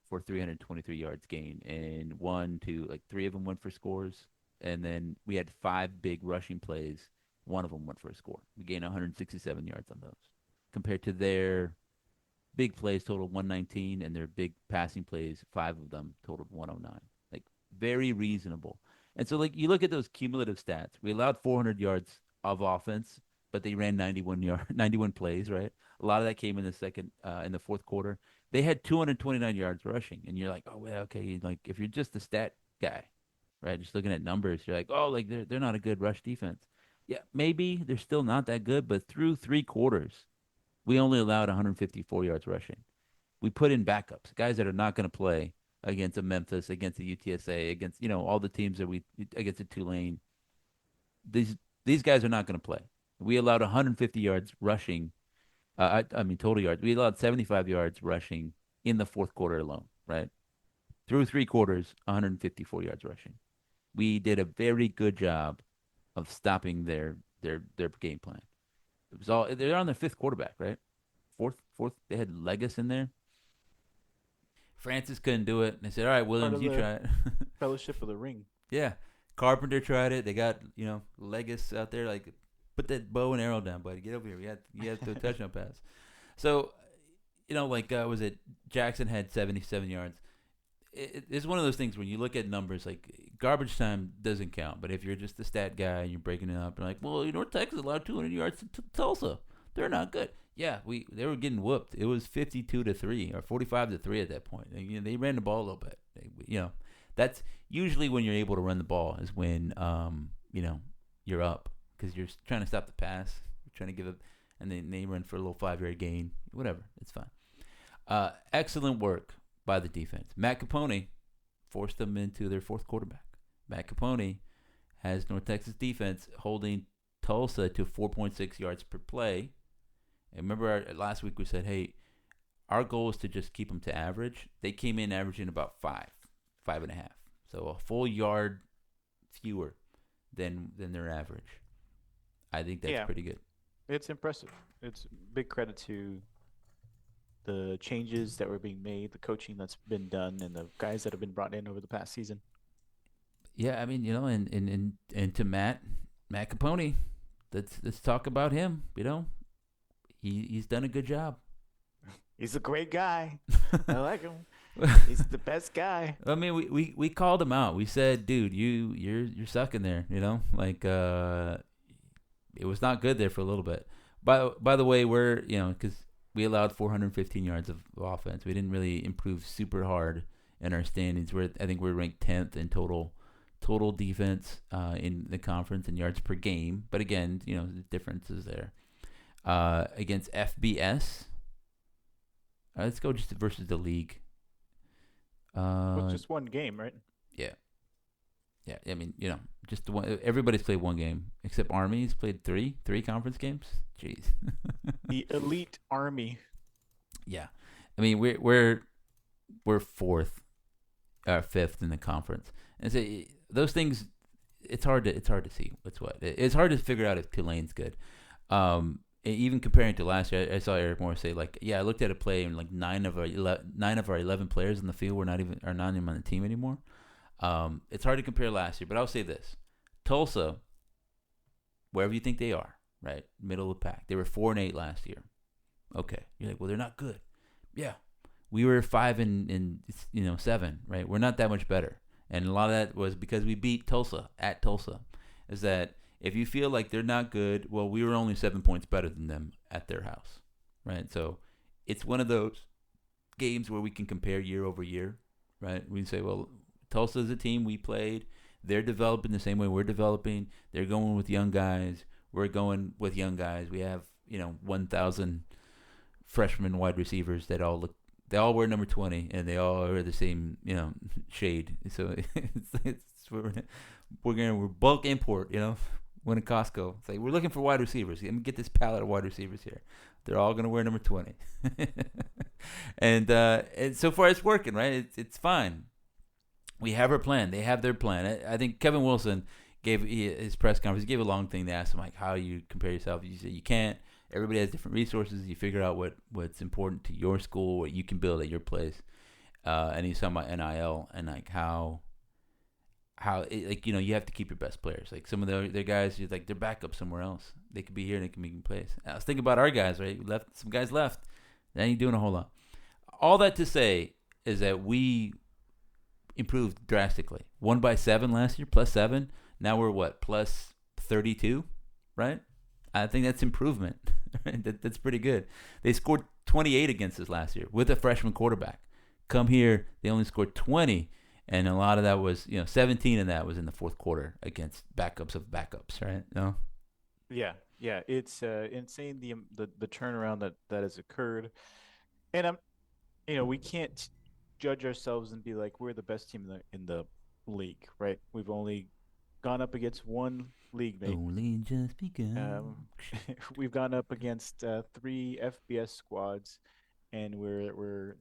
for 323 yards gain, and one, two, like three of them went for scores, and then we had 5 big rushing plays. One of them went for a score. We gained 167 yards on those, compared to their big plays totaled 119, and their big passing plays, 5 of them totaled 109. Like very reasonable. And so, like you look at those cumulative stats, we allowed 400 yards of offense, but they ran 91 plays, right? A lot of that came in in the fourth quarter. They had 229 yards rushing, and you're like, oh well, okay. Like if you're just a stat guy, right? Just looking at numbers, you're like, oh, like they're not a good rush defense. Yeah, maybe they're still not that good, but through 3 quarters, we only allowed 154 yards rushing. We put in backups, guys that are not going to play against a Memphis, against a UTSA, against all the teams that we against a Tulane. These guys are not going to play. We allowed 150 yards rushing. I mean total yards. We allowed 75 yards rushing in the fourth quarter alone. Right through 3 quarters, 154 yards rushing. We did a very good job of stopping their game plan. It was all they're on their fifth quarterback, right? Fourth. They had Legas in there. Francis couldn't do it. And they said, "All right, Part Williams, of you the try it." Fellowship of the Ring. Yeah, Carpenter tried it. They got Legas out there like, put that bow and arrow down, buddy. Get over here. You have to touchdown pass. So, like was it Jackson had 77 yards. It's one of those things when you look at numbers, like garbage time doesn't count. But if you're just a stat guy and you're breaking it up, you're like, well, North Texas allowed 200 yards to Tulsa. They're not good. Yeah, they were getting whooped. It was 52-3 or 45-3 at that point. They ran the ball a little bit. That's usually when you're able to run the ball is when you're up because you're trying to stop the pass, you're trying to give it, and then they run for a little 5 yard gain. Whatever, it's fine. Excellent work by the defense. Matt Capone forced them into their fourth quarterback. Matt Capone has North Texas defense holding Tulsa to 4.6 yards per play. And remember last week we said, hey, our goal is to just keep them to average. They came in averaging about 5.5. So a full yard fewer than their average. I think that's Yeah, pretty good. it's impressive. It's big credit to the changes that were being made, the coaching that's been done, and the guys that have been brought in over the past season. Yeah, I mean, and to Matt Capone, let's talk about him. He's done a good job. He's a great guy. I like him. He's the best guy. I mean, we called him out. We said, dude, you're sucking there. It was not good there for a little bit. By the way, we're because we allowed 415 yards of offense. We didn't really improve super hard in our standings. I think we're ranked 10th in total defense in the conference in yards per game. But again, the difference is there. Against FBS, let's go just versus the league. With just one game, right? Yeah. Yeah, I mean, just one. Everybody's played one game except Army's played three conference games. Jeez. The elite Army. Yeah, I mean we're fourth, fifth in the conference, and so those things, it's hard to see what's what. It's hard to figure out if Tulane's good. Even comparing to last year, I saw Eric Moore say I looked at a play and 9 of our 11 players in the field are not even on the team anymore. It's hard to compare last year, but I'll say this: Tulsa, wherever you think they are, right, middle of the pack. They were 4-8 last year. Okay, you're like, well, they're not good. Yeah, we were 5-7, right? We're not that much better, and a lot of that was because we beat Tulsa at Tulsa. Is that if you feel like they're not good, well, we were only 7 points better than them at their house, right? So it's one of those games where we can compare year over year, right? We can say, well, Tulsa is a team we played. They're developing the same way we're developing. They're going with young guys. We're going with young guys. We have 1,000 freshman wide receivers that they all wear number 20 and they all are the same shade. So we're bulk import. When at Costco, it's like we're looking for wide receivers. Let me get this palette of wide receivers here. They're all gonna wear number 20, and so far it's working, right? It's fine. We have our plan. They have their plan. I think Kevin Wilson gave his press conference. He gave a long thing. They asked him how you compare yourself. You said you can't. Everybody has different resources. You figure out what's important to your school, what you can build at your place. And he's talking about NIL and how you have to keep your best players. Like some of their guys, they're backup somewhere else. They could be here and they can make plays. I was thinking about our guys, right? Some guys left. They ain't doing a whole lot. All that to say is that we improved drastically. 1-7 last year, +7. Now we're what, +32, right? I think that's improvement. Right? That's pretty good. They scored 28 against us last year with a freshman quarterback. Come here, they only scored 20. And a lot of that was, 17 of that was in the fourth quarter against backups of backups, right? No. Yeah, it's insane the turnaround that has occurred, and we can't judge ourselves and be like we're the best team in the league, right? We've only gone up against one league mate. Only just begun. We've gone up against 3 FBS squads, and we're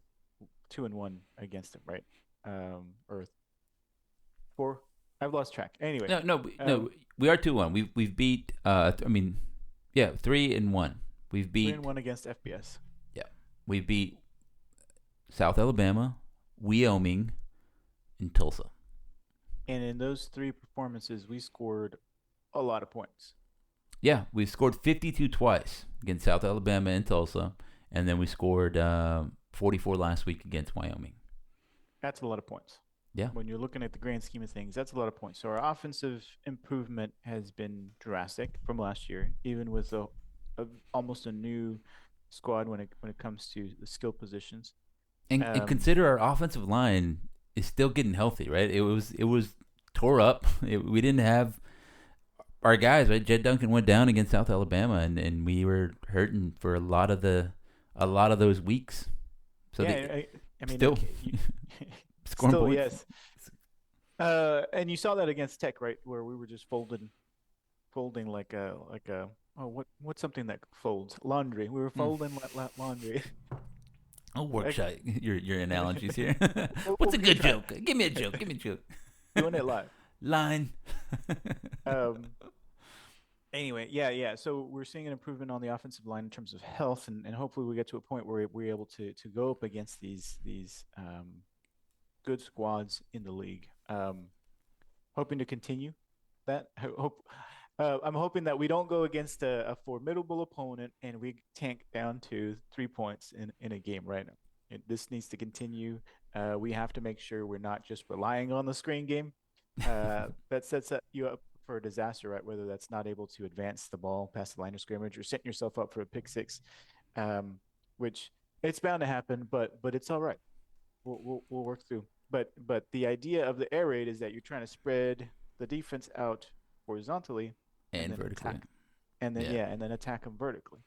2-1 against them, right? Or 4. I've lost track. Anyway, no. We are 2-1. We've beat. 3-1. We've beat 3-1 against FBS. Yeah, we beat South Alabama, Wyoming, and Tulsa. And in those 3 performances, we scored a lot of points. Yeah, we scored 52 twice against South Alabama and Tulsa, and then we scored 44 last week against Wyoming. That's a lot of points. Yeah. When you're looking at the grand scheme of things, that's a lot of points. So our offensive improvement has been drastic from last year, even with almost a new squad when it comes to the skill positions. And consider our offensive line is still getting healthy, right? It was tore up. We didn't have our guys, right? Jed Duncan went down against South Alabama, and we were hurting for a lot of those weeks. So I mean, still scoring points. Yes. And you saw that against Tech, right, where we were just folding folding like a oh what's something that folds? Laundry. We were Mm. folding laundry. I'll Like, workshop your analogies here. What's we'll a keep good track. joke? Give me a joke. Give me a joke. Doing it live. Line. Um, anyway, yeah. So we're seeing an improvement on the offensive line in terms of health, and hopefully we get to a point where we're able to go up against these good squads in the league. Hoping to continue that. I'm hoping that we don't go against a formidable opponent and we tank down to 3 points in a game right now. This needs to continue. We have to make sure we're not just relying on the screen game. That sets you up for a disaster, right? Whether that's not able to advance the ball past the line of scrimmage or setting yourself up for a pick six, which it's bound to happen, but it's all right. We'll work through. But the idea of the air raid is that you're trying to spread the defense out horizontally and And then vertically. attack, and then Yeah. yeah, and then attack them vertically.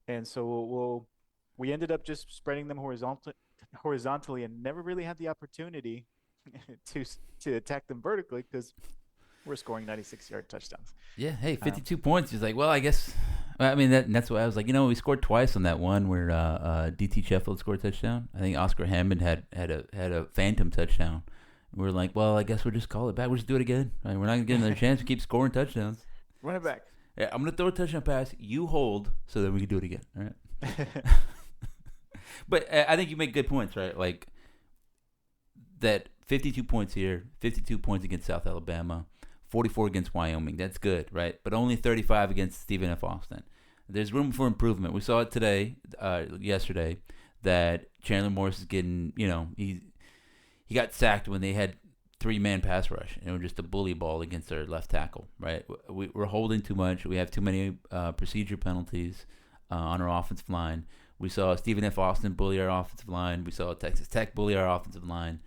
And so we ended up just spreading them horizontally and never really had the opportunity to to attack them vertically because we're scoring 96-yard touchdowns. Yeah. Hey, Um, 52 points. He's like, well, I guess. I mean, that's why I was like, we scored twice on that one where DT Sheffield scored a touchdown. I think Oscar Hammond had a phantom touchdown. We were like, well, I guess we'll just call it back. We'll just do it again. Right? We're not gonna get another chance. We keep scoring touchdowns. Run it back. Yeah, I'm gonna throw a touchdown pass. You hold so that we can do it again. All right. But I think you make good points, right? Like that 52 points here, 52 points against South Alabama, 44 against Wyoming. That's good, right? But only 35 against Stephen F. Austin. There's room for improvement. We saw it today, yesterday, that Chandler Morris is getting, he got sacked when they had three-man pass rush, and it was just a bully ball against their left tackle, right? We're holding too much. We have too many procedure penalties on our offensive line. We saw Stephen F. Austin bully our offensive line. We saw Texas Tech bully our offensive line.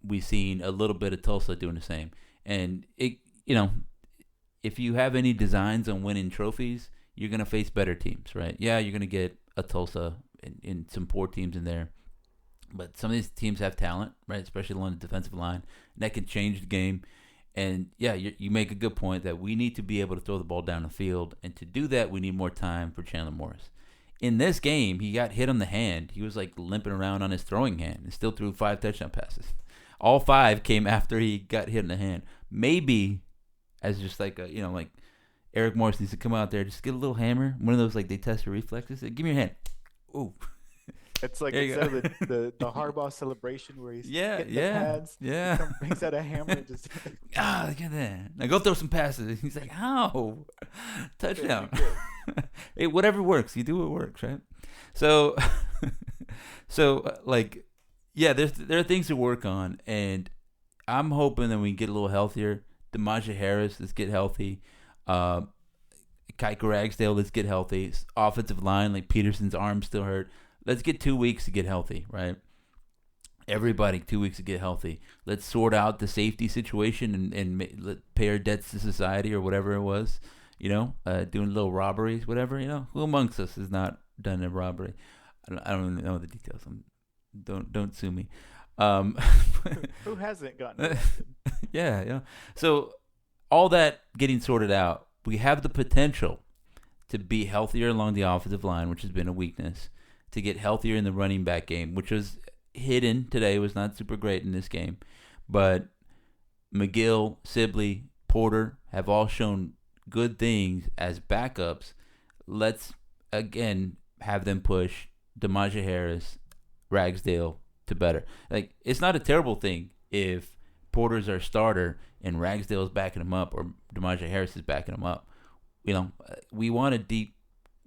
We've seen a little bit of Tulsa doing the same. And if you have any designs on winning trophies, you're gonna face better teams, right? Yeah, you're gonna get a Tulsa and some poor teams in there, but some of these teams have talent, right? Especially on the defensive line, and that can change the game. And yeah, you make a good point that we need to be able to throw the ball down the field, and to do that, we need more time for Chandler Morris. In this game, he got hit on the hand. He was like limping around on his throwing hand and still threw 5 touchdown passes. All 5 came after he got hit in the hand. Maybe as just like like Eric Morris needs to come out there, just get a little hammer, one of those like they test your reflexes. Give me your hand. Ooh, It's like there you instead of go. the Harbaugh celebration where he's Yeah, hitting the yeah, pads, yeah. brings out a hammer and just Look at that. Now go throw some passes. He's like, how? very Touchdown. good. Whatever works. You do what works, right? So, like, yeah, there are things to work on, and I'm hoping that we can get a little healthier. Demaja Harris, let's get healthy. Uh, Kike Ragsdale, let's get healthy. Offensive line, like Peterson's arm's still hurt. Let's get 2 weeks to get healthy, right? Everybody, 2 weeks to get healthy. Let's sort out the safety situation and pay our debts to society or whatever it was. Doing little robberies, whatever. Who amongst us has not done a robbery? I don't know the details. Don't sue me. Um, Who hasn't gotten arrested? yeah. So all that getting sorted out, we have the potential to be healthier along the offensive line, which has been a weakness. To get healthier in the running back game, which was hidden today, was not super great in this game, but McGill, Sibley, Porter have all shown good things as backups. Let's again have them push Demaja Harris, Ragsdale to better. Like, it's not a terrible thing if Porter's our starter and Ragsdale's backing him up or Demaja Harris is backing him up. We want a deep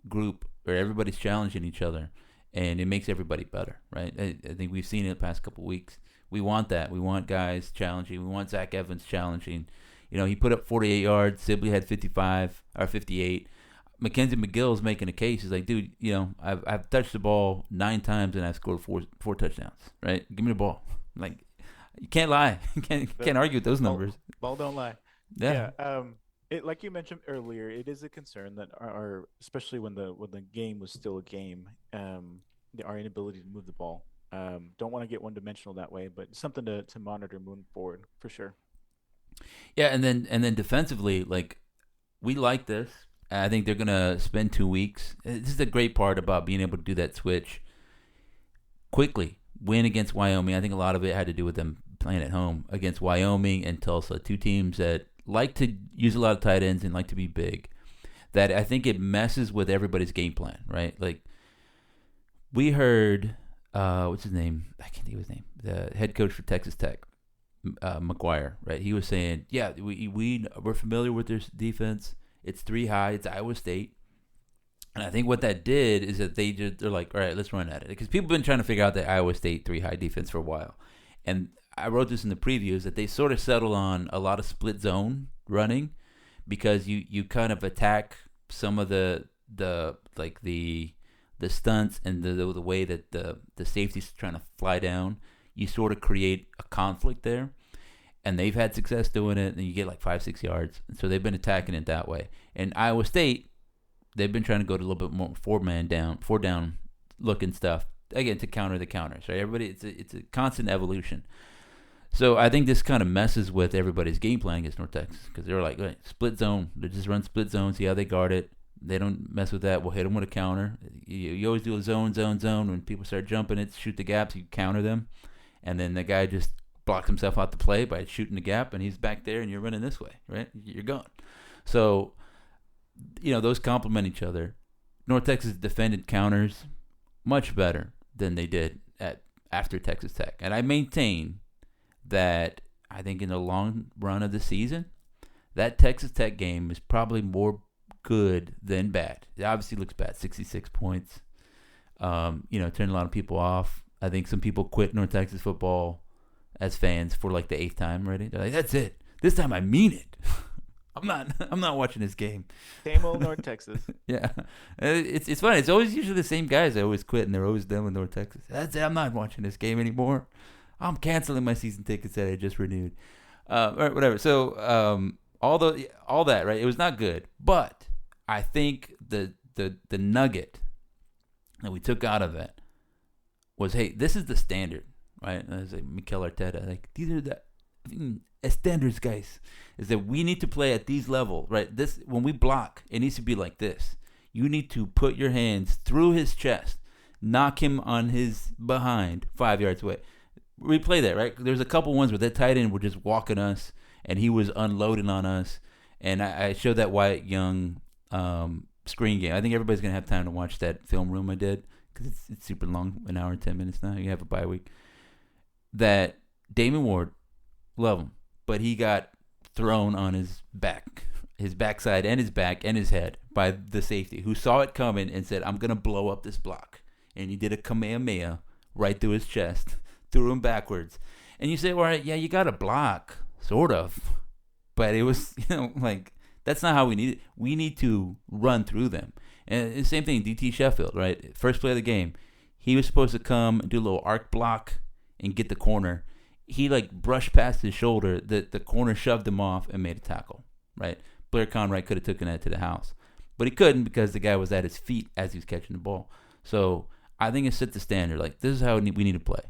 group where everybody's challenging each other, and it makes everybody better, right? I think we've seen it the past couple of weeks. We want that. We want guys challenging. We want Zach Evans challenging. He put up 48 yards. Sibley had 55 or 58. Mackenzie McGill's making a case. He's like, dude, I've touched the ball 9 times and I've scored four touchdowns, right? Give me the ball. Like, you can't lie. You can't argue with those numbers. Ball don't lie. Yeah. It, like you mentioned earlier, it is a concern that our especially when the game was still a game, our inability to move the ball. Don't want to get one dimensional that way, but something to monitor moving forward for sure. Yeah, and then defensively, like we like this. I think they're gonna spend 2 weeks. This is the great part about being able to do that switch quickly. Win against Wyoming. I think a lot of it had to do with them playing at home against Wyoming and Tulsa, two teams that like to use a lot of tight ends and like to be big. That I think it messes with everybody's game plan, right? Like we heard, what's his name? I can't think of his name. The head coach for Texas Tech, McGuire, right? He was saying, yeah, we're familiar with their defense. It's 3 high. It's Iowa State. And I think what that did is that they're like, all right, let's run at it. Because people have been trying to figure out the Iowa State 3 high defense for a while. And I wrote this in the previews that they sort of settled on a lot of split zone running because you kind of attack some of the stunts and the way that the safety's trying to fly down. You sort of create a conflict there. And they've had success doing it, and you get like 5-6 yards. And so they've been attacking it that way. And Iowa State, they've been trying to go to a little bit more four down looking stuff again to counter the counters. Right? Everybody, it's a constant evolution. So I think this kind of messes with everybody's game plan against North Texas because they're like, right, split zone. They just run split zone, see how they guard it. They don't mess with that. We'll hit them with a counter. You always do a zone. When people start jumping it, shoot the gaps, you counter them. And then the guy just blocks himself out the play by shooting the gap, and he's back there, and you're running this way, right? You're gone. So, those complement each other. North Texas defended counters much better than they did after Texas Tech. And I maintain that I think in the long run of the season, that Texas Tech game is probably more good than bad. It obviously looks bad, 66 points. Turned a lot of people off. I think some people quit North Texas football as fans for like the 8th time already. They're like, that's it. This time I mean it. I'm not watching this game. Same old North Texas. Yeah. It's funny. It's always usually the same guys that always quit, and they're always done with North Texas. That's it. I'm not watching this game anymore. I'm canceling my season tickets that I just renewed. Whatever. So all that, right? It was not good. But I think the nugget that we took out of it was, hey, this is the standard. Right, as like Mikel Arteta, like these are the standards, guys. Is that we need to play at these levels, right? This when we block, it needs to be like this. You need to put your hands through his chest, knock him on his behind 5 yards away. Replay that, right? There's a couple ones where that tight end were just walking us, and he was unloading on us. And I showed that Wyatt Young screen game. I think everybody's gonna have time to watch that film room I did because it's super long, an hour and 10 minutes now. You have a bye week. That Damon Ward, love him, but he got thrown on his backside and his back and his head by the safety who saw it coming and said, I'm going to blow up this block. And he did a Kamehameha right through his chest, threw him backwards. And you say, all right, yeah, you got to block, sort of. But it was, like, that's not how we need it. We need to run through them. And the same thing, DT Sheffield, right? First play of the game, he was supposed to come and do a little arc block and get the corner. He like brushed past his shoulder. The corner shoved him off and made a tackle. Right? Blair Conright could have taken that to the house, but he couldn't because the guy was at his feet as he was catching the ball. So I think it set the standard. Like this is how we need to play.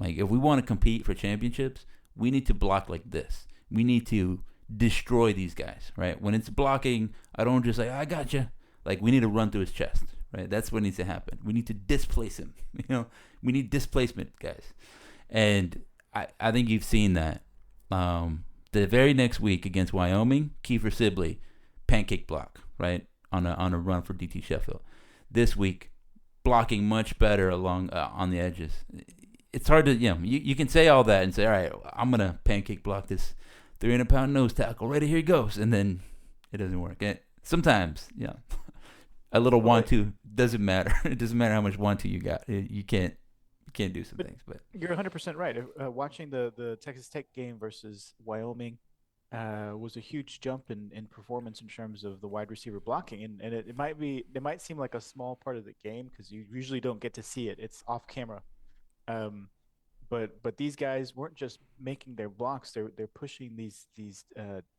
Like if we want to compete for championships, we need to block like this. We need to destroy these guys. Right? When it's blocking, I don't just like I got you. Like we need to run through his chest. Right? That's what needs to happen. We need to displace him. We need displacement, guys. And I think you've seen that. The very next week against Wyoming, Kiefer Sibley, pancake block, right? On a run for DT Sheffield. This week, blocking much better along on the edges. It's hard to, you can say all that and say, all right, I'm going to pancake block this 300-pound nose tackle. Ready, here he goes. And then it doesn't work. Sometimes, a little want to doesn't matter. It doesn't matter how much want to you got. You can't do some things. But you're 100% right. Watching the Texas Tech game versus Wyoming was a huge jump in performance in terms of the wide receiver blocking, and it might seem like a small part of the game because you usually don't get to see it. It's off camera. But these guys weren't just making their blocks; they're pushing these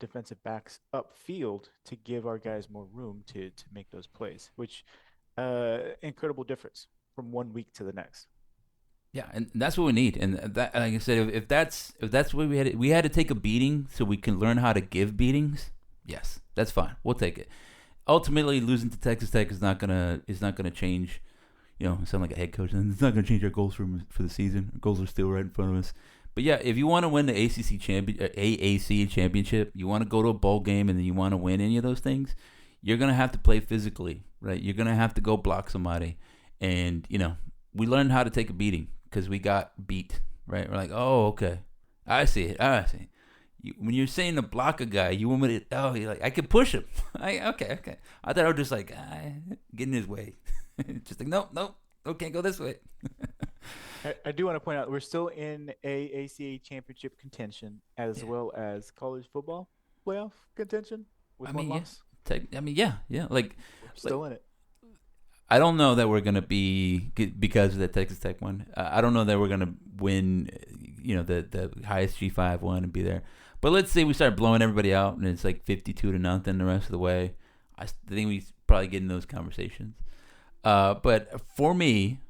defensive backs upfield to give our guys more room to make those plays, which incredible difference from 1 week to the next. Yeah, and that's what we need. And that, like I said, if that's what we had to take a beating so we can learn how to give beatings. Yes, That's fine. We'll take it. Ultimately, losing to Texas Tech is not gonna change. I sound like a head coach, and it's not gonna change our goals for the season. Our goals are still right in front of us. But yeah, if you want to win the AAC championship, you want to go to a bowl game, and then you want to win any of those things, you're gonna have to play physically, right? You're gonna have to go block somebody, and we learned how to take a beating because we got beat, right? We're like, oh, okay, I see it. I see it. When you're saying to block a guy, you want me to? Oh, you're like, I can push him. Okay. I thought I was just like get in his way, just like nope, can't go this way. I do want to point out we're still in AACA championship contention as well as college football playoff contention with one loss. Yeah. Like We're still in it. I don't know that we're gonna be because of the Texas Tech one. I don't know that we're gonna win. The highest G5 one and be there. But let's say we start blowing everybody out and it's like 52-0 the rest of the way. I think we probably get in those conversations. But for me,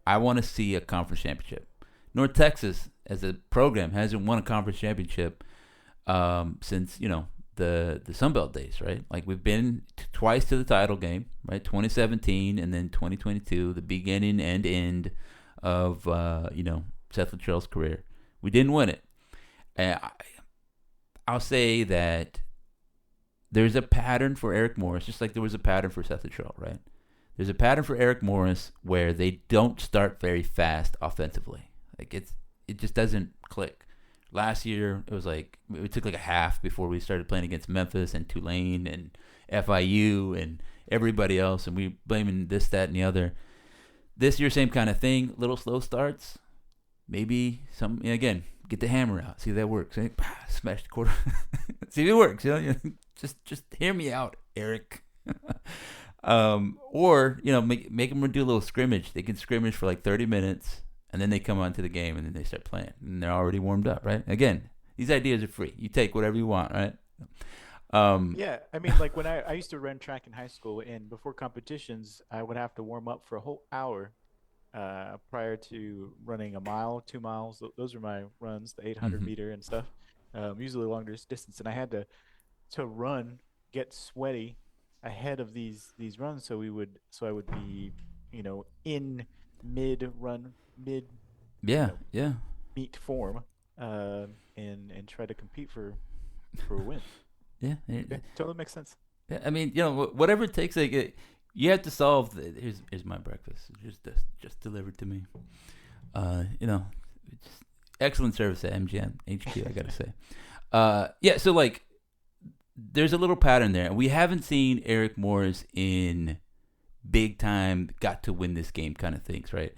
I want to see a conference championship. North Texas, as a program, hasn't won a conference championship since the Sun Belt days, right? Like we've been twice to the title game, right? 2017 and then 2022, the beginning and end of Seth Luttrell's career. We didn't win it. I'll say that there's a pattern for Eric Morris, just like there was a pattern for Seth Luttrell, right? There's a pattern for Eric Morris where they don't start very fast offensively. Like it just doesn't click. Last year, it took like a half before we started playing against Memphis and Tulane and FIU and everybody else, and we blaming this, that, and the other. This year, same kind of thing. Little slow starts. Maybe again, get the hammer out. See if that works. Smash the quarter. See if it works. Just hear me out, Eric. Or make them do a little scrimmage. They can scrimmage for like 30 minutes. And then they come onto the game, and then they start playing, and they're already warmed up, right? Again, these ideas are free. You take whatever you want, right? Yeah, I mean, like when I used to run track in high school, and before competitions, I would have to warm up for a whole hour prior to running a mile, 2 miles. Those are my runs, the 800 meter and stuff. Usually longer distance, and I had to run, get sweaty ahead of these runs, so I would be, in mid run. Meet form, and try to compete for a win. Yeah, totally makes sense. Yeah, I mean, whatever it takes. Like, you have to solve. Here's my breakfast. Just delivered to me. Excellent service at MGN HQ. I gotta say. Yeah. So like, there's a little pattern there. We haven't seen Eric Morris in big time, got to win this game kind of things, right?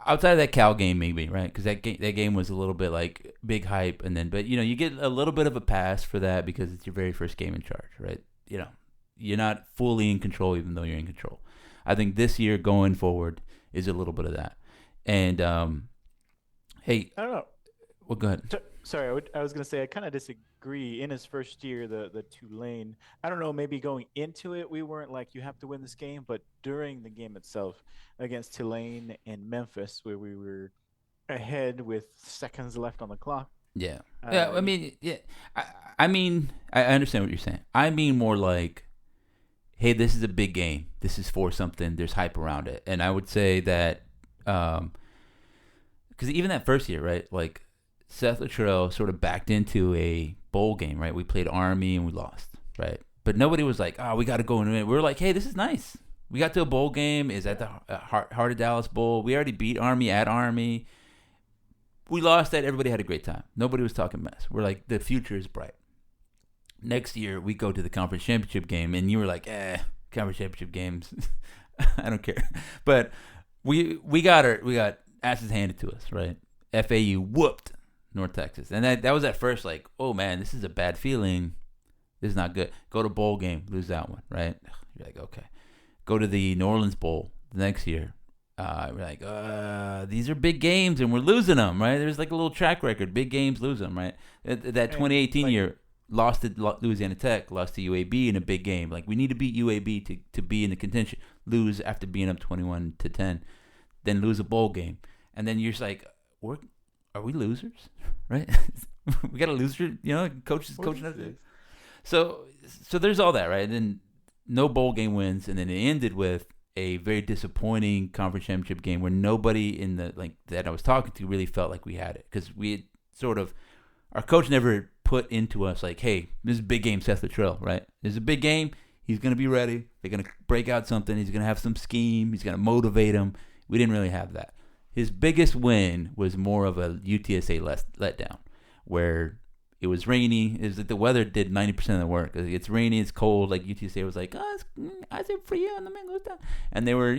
Outside of that Cal game, maybe, right? Because that game was a little bit like big hype, but you get a little bit of a pass for that because it's your very first game in charge, right? You're not fully in control, even though you're in control. I think this year going forward is a little bit of that. And hey, I don't know. Well, go ahead. Sorry, I was gonna say I kind of disagree. In his first year, the Tulane, I don't know, maybe going into it, we weren't like you have to win this game, but during the game itself against Tulane and Memphis, where we were ahead with seconds left on the clock. Yeah, I mean, yeah, I mean, I understand what you're saying. I mean more like, hey, this is a big game. This is for something. There's hype around it, and I would say that, because even that first year, right, like. Seth Luttrell sort of backed into a bowl game, right? We played Army and we lost, right? But nobody was like, oh, we got to go and win. We were like, hey, this is nice. We got to a bowl game. Is at the Heart of Dallas Bowl. We already beat Army at Army. We lost that. Everybody had a great time. Nobody was talking mess. We're like, the future is bright. Next year, we go to the conference championship game, and you were like, conference championship games. I don't care. But we got asses handed to us, right? FAU whooped North Texas. And that was at first like, oh man, this is a bad feeling. This is not good. Go to bowl game, lose that one, right? You're like, okay. Go to the New Orleans Bowl the next year. We're like, these are big games and we're losing them, right? There's like a little track record. Big games, lose them, right? That 2018 year, lost to Louisiana Tech, lost to UAB in a big game. Like, we need to beat UAB to be in the contention. Lose after being up 21-10. Then lose a bowl game. And then you're just like, are we losers? Right? We got a loser, coaches coaching us. So so there's all that, right? And then no bowl game wins, and then it ended with a very disappointing conference championship game where nobody in the like that I was talking to really felt like we had it because we had sort of our coach never put into us like, hey, this is a big game, Seth Luttrell, right? This is a big game. He's gonna be ready. They're gonna break out something. He's gonna have some scheme. He's gonna motivate him. We didn't really have that. His biggest win was more of a UTSA letdown, where it was rainy. It was like the weather did 90% of the work. It's rainy, it's cold. Like UTSA was like, oh, I said for you, and the man goes down. And they were,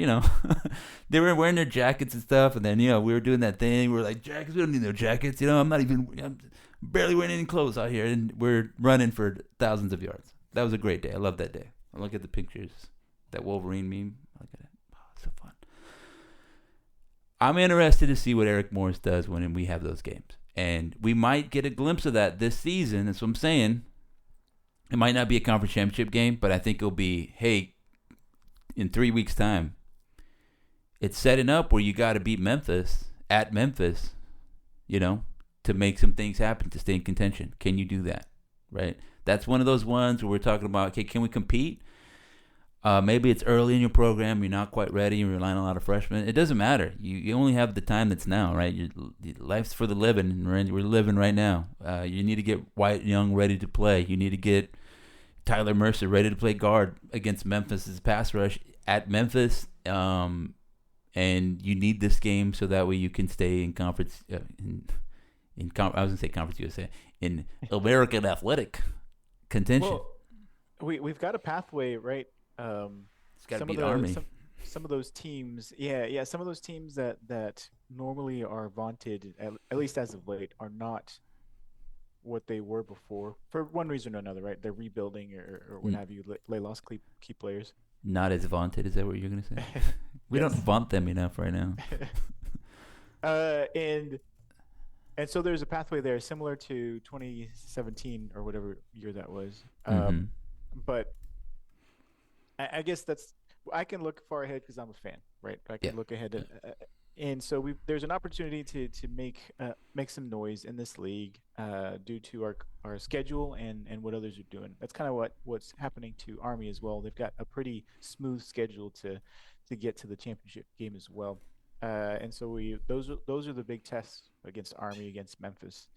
they were wearing their jackets and stuff. And then, we were doing that thing. We were like, jackets, we don't need no jackets. I'm barely wearing any clothes out here. And we're running for thousands of yards. That was a great day. I love that day. I look at the pictures, that Wolverine meme. Look at it. Oh, it's so fun. I'm interested to see what Eric Morris does when we have those games. And we might get a glimpse of that this season. That's what I'm saying. It might not be a conference championship game, but I think it'll be, hey, in 3 weeks' time, it's setting up where you got to beat Memphis at Memphis, to make some things happen to stay in contention. Can you do that? Right? That's one of those ones where we're talking about, okay, can we compete? Maybe it's early in your program. You're not quite ready. You're relying on a lot of freshmen. It doesn't matter. You only have the time that's now, right? Life's for the living. And we're living right now. You need to get Wyatt Young ready to play. You need to get Tyler Mercer ready to play guard against Memphis's pass rush at Memphis. And you need this game so that way you can stay in conference. I was gonna say Conference USA in American athletic contention. Well, we've got a pathway, right? It's got to beat Army. Some of those teams, some of those teams that normally are vaunted, at least as of late, are not what they were before for one reason or another, right? They're rebuilding or what have you. They lost key players. Not as vaunted. Is that what you're gonna say? We don't vaunt them enough right now. And so there's a pathway there similar to 2017 or whatever year that was. But I guess I can look far ahead because I'm a fan, right? I can look ahead, and so there's an opportunity to make some noise in this league due to our schedule and what others are doing. That's kind of what's happening to Army as well. They've got a pretty smooth schedule to get to the championship game as well, and so those are the big tests against Army, against Memphis.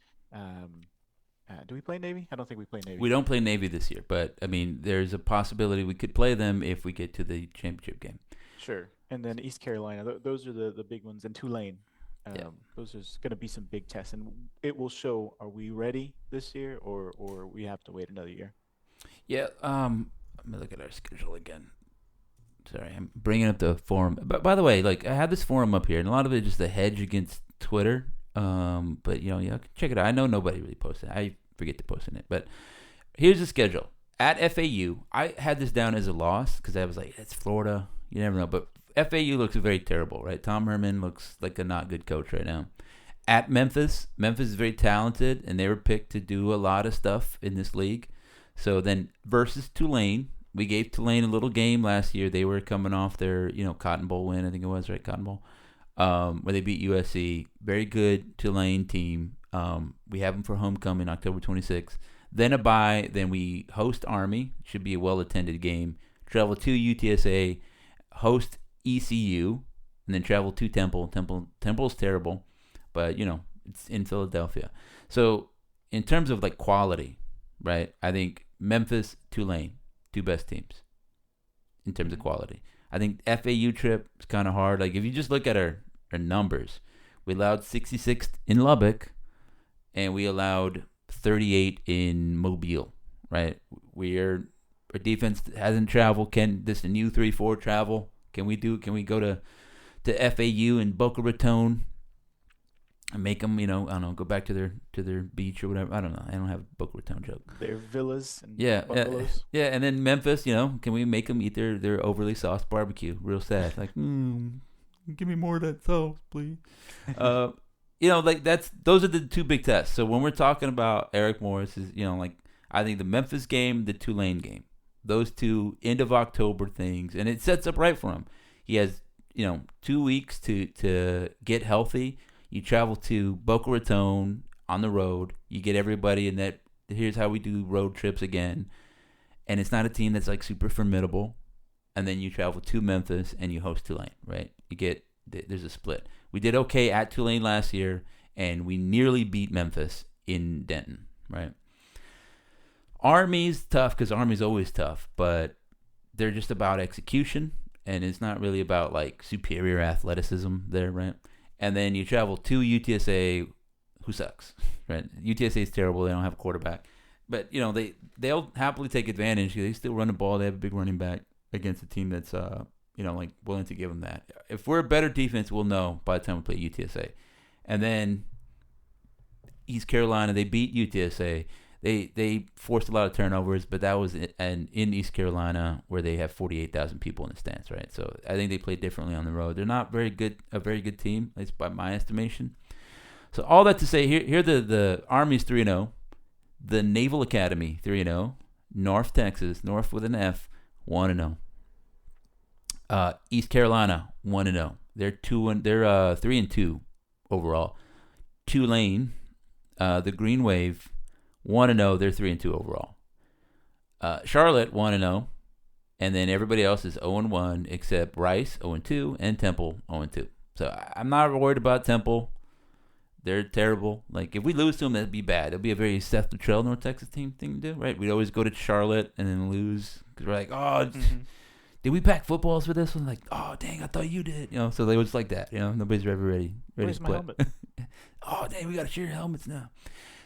Do we play Navy? I don't think we play Navy. We don't play Navy this year, but I mean, there's a possibility we could play them if we get to the championship game. Sure. And then East Carolina, those are the big ones, and Tulane. Those are going to be some big tests, and it will show: are we ready this year, or we have to wait another year? Yeah. Let me look at our schedule again. Sorry, I'm bringing up the forum. But by the way, I have this forum up here, and a lot of it is just a hedge against Twitter. But check it out. I know nobody really posts it. I forget to post in it. But here's the schedule. At FAU, I had this down as a loss because I was like, it's Florida. You never know. But FAU looks very terrible, right? Tom Herman looks like a not good coach right now. At Memphis is very talented, and they were picked to do a lot of stuff in this league. So then versus Tulane, we gave Tulane a little game last year. They were coming off their Cotton Bowl win, I think it was, right? Cotton Bowl. Where they beat USC. Very good Tulane team. We have them for homecoming October 26th. Then a bye. Then we host Army. Should be a well-attended game. Travel to UTSA. Host ECU. And then travel to Temple. Temple's terrible. But, it's in Philadelphia. So, in terms of, quality, right, I think Memphis, Tulane, two best teams in terms of quality. I think FAU trip is kind of hard. If you just look at our numbers, we allowed 66 in Lubbock, and we allowed 38 in Mobile, right? Our defense hasn't traveled. Can this a new 3-4 travel? Can we go to FAU and Boca Raton and make them, I don't know, go back to their beach or whatever? I don't know. I don't have a Boca Raton joke. Their villas and bungalows. Yeah, and then Memphis, can we make them eat their overly sauced barbecue? Real sad. Give me more of that sauce, please. Those are the two big tests. So when we're talking about Eric Morris, I think the Memphis game, the Tulane game, those two end of October things, and it sets up right for him. He has 2 weeks to get healthy. You travel to Boca Raton on the road. You get everybody in that Here's how we do road trips again. And it's not a team that's like super formidable. And then you travel to Memphis and you host Tulane, right? There's a split. We did okay at Tulane last year, and we nearly beat Memphis in Denton, right? Army's tough because Army's always tough, but they're just about execution, and it's not really about like superior athleticism there, right? And then you travel to UTSA, who sucks, right? UTSA is terrible. They don't have a quarterback, but they'll happily take advantage. They still run the ball. They have a big running back against a team that's like willing to give them that. If we're a better defense, we'll know by the time we play UTSA. And then East Carolina, they beat UTSA. They forced a lot of turnovers, but that was in East Carolina where they have 48,000 people in the stands, right? So I think they play differently on the road. They're not a very good team, at least by my estimation. So all that to say, here the Army's 3-0, the Naval Academy 3-0, North Texas, North with an F, 1-0. East Carolina 1-0. They're 3-2 overall. Tulane, the Green Wave, 1-0. They're 3-2 overall. Charlotte 1-0, and then everybody else is 0-1 except Rice 0-2 and Temple 0-2. So I'm not worried about Temple. They're terrible. Like if we lose to them, that'd be bad. It'd be a very Seth Luttrell North Texas team thing to do, right? We'd always go to Charlotte and then lose because we're like, oh. Mm-hmm. Did we pack footballs for this one? Like, oh, dang, I thought you did. So they was like that. Nobody's ever ready Where's to my play. helmet? Oh, dang, we got to share helmets now.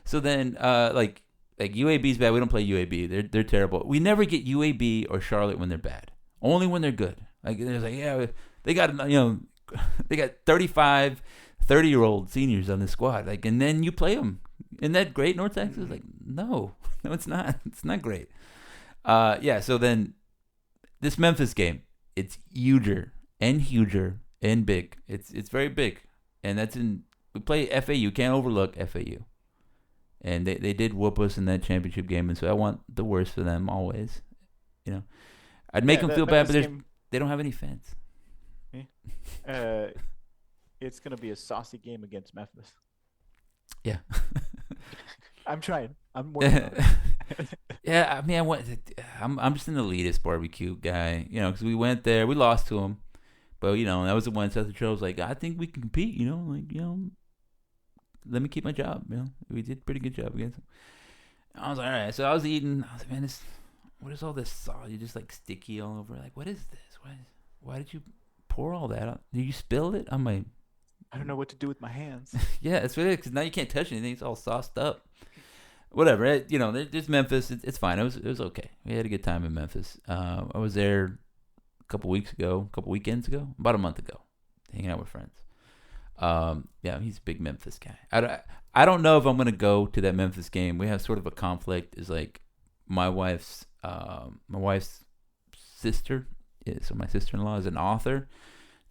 So then, like UAB's bad. We don't play UAB. They're terrible. We never get UAB or Charlotte when they're bad. Only when they're good. Like, there's like, yeah, they got, they got 35, 30-year-old seniors on the squad. Like, and then you play them. Isn't that great, North Texas? Like, no, it's not. It's not great. So then, this Memphis game, it's huger and big. It's very big, and we play FAU. You can't overlook FAU, and they did whoop us in that championship game, and so I want the worst for them always. I'd make them feel bad, but they don't have any fans. It's gonna be a saucy game against Memphis. Yeah. I'm trying. I'm working on it. Yeah, I mean, I'm just an elitist barbecue guy, because we went there, we lost to them, but that was the one Seth Luttrell was like, I think we can compete, let me keep my job, we did a pretty good job against them. I was like, all right, so I was eating, I was like, man, what is all this sauce? You just like sticky all over, like, what is this? Why did you pour all that on? Did you spill it on my? I don't know what to do with my hands. Yeah, that's what it is, because now you can't touch anything, it's all sauced up. Whatever, there's Memphis. It's fine. It was okay. We had a good time in Memphis. I was there a couple weekends ago, about a month ago, hanging out with friends. He's a big Memphis guy. I don't know if I'm gonna go to that Memphis game. We have sort of a conflict. Is like my wife's sister. So my sister-in-law is an author.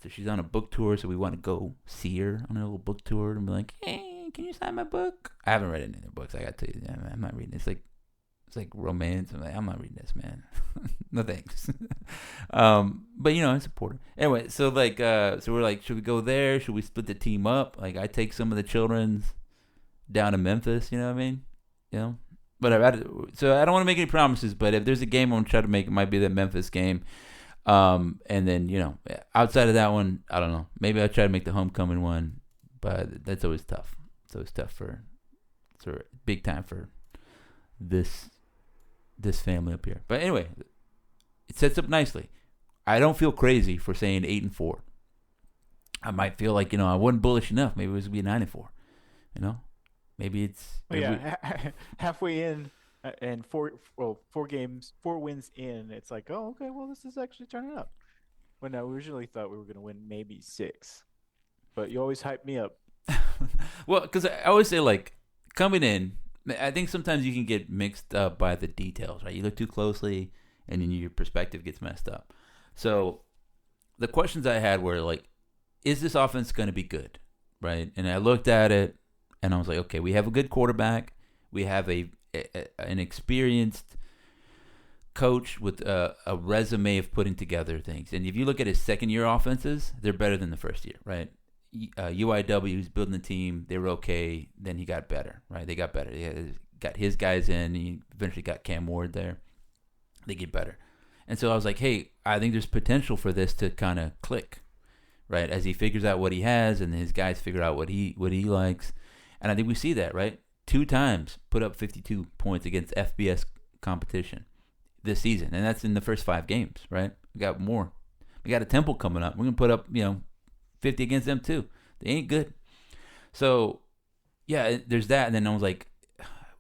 So she's on a book tour. So we want to go see her on a little book tour and be like, hey, can you sign my book? I haven't read any of their books. I got to tell you, I'm not reading. It's like romance. I'm not reading this, man. No thanks. But I support her. Anyway, so so we're like, should we go there? Should we split the team up? Like, I take some of the children's down to Memphis. You know what I mean? Whatever. So I don't want to make any promises, but if there's a game I'm gonna try to make, it might be that Memphis game. And then outside of that one, I don't know. Maybe I'll try to make the homecoming one, but that's always tough. So it's tough it's a big time for this family up here. But anyway, it sets up nicely. I don't feel crazy for saying 8-4. I might feel like I wasn't bullish enough. Maybe it was gonna be 9-4. Maybe it's halfway in and four wins in. It's like, oh, okay, well, this is actually turning up. When I originally thought we were gonna win maybe 6, but you always hype me up. Well, because I always say, like, coming in, I think sometimes you can get mixed up by the details, right? You look too closely, and then your perspective gets messed up. So the questions I had were, like, is this offense going to be good, right? And I looked at it, and I was like, okay, we have a good quarterback. We have an experienced coach with a resume of putting together things. And if you look at his second-year offenses, they're better than the first year, right? UIW, who's building the team, they were okay. Then he got better, right? They got better. They had got his guys in. He eventually got Cam Ward there. They get better. And so I was like, hey, I think there's potential for this to kind of click, right? As he figures out what he has and his guys figure out what he likes. And I think we see that, right? 2 times put up 52 points against FBS competition this season. And that's in the first 5 games, right? We got more. We got a Temple coming up. We're going to put up, 50 against them too. They ain't good. So, yeah, there's that. And then I was like,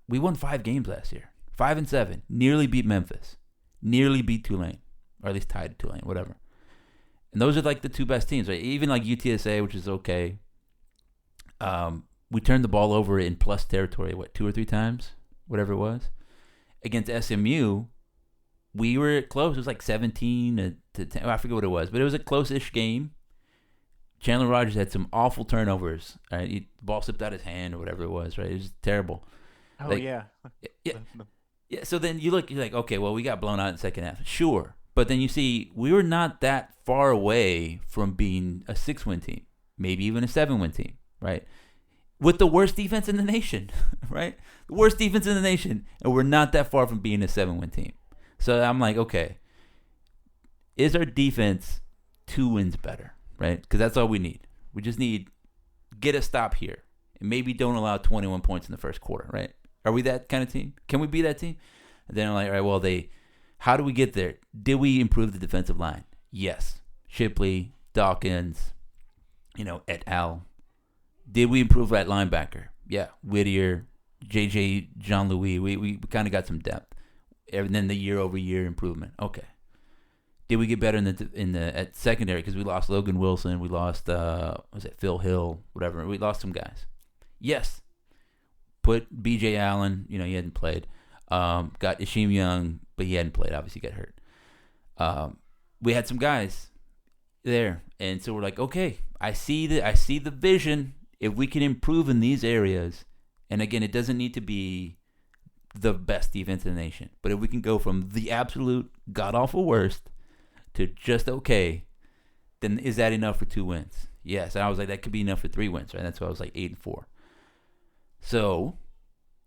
we won 5 games last year. 5-7. Nearly beat Memphis. Nearly beat Tulane. Or at least tied to Tulane, whatever. And those are like the 2 best teams, right? Even like UTSA, which is okay. We turned the ball over in plus territory, 2 or 3 times? Whatever it was. Against SMU, we were close. It was like 17 to 10. I forget what it was, but it was a close-ish game. Chandler Rogers had some awful turnovers. Right? The ball slipped out his hand or whatever it was. Right? It was terrible. Oh, yeah. Yeah. So then you're like, okay, well, we got blown out in the second half. Sure. But then you see, we were not that far away from being a 6-win team, maybe even a 7-win team, right? With the worst defense in the nation, right? The worst defense in the nation, and we're not that far from being a 7-win team. So I'm like, okay, is our defense 2 wins better, right? Because that's all we need. We just need get a stop here, and maybe don't allow 21 points in the first quarter, right? Are we that kind of team? Can we be that team? And then I'm like, all right, well, how do we get there? Did we improve the defensive line? Yes. Shipley, Dawkins, et al. Did we improve at linebacker? Yeah. Whittier, J.J. Jean-Louis. We kind of got some depth. And then the year-over-year improvement. Okay. Did we get better at secondary? Because we lost Logan Wilson. We lost, Phil Hill, whatever. We lost some guys. Yes. Put B.J. Allen. He hadn't played. Got Ishim Young, but he hadn't played. Obviously, got hurt. We had some guys there, and so we're like, okay, I see the vision. If we can improve in these areas, and again, it doesn't need to be the best defense in the nation, but if we can go from the absolute god awful worst to just okay, then is that enough for 2 wins? Yes, and I was like, that could be enough for 3 wins, right? That's why I was like 8-4. So,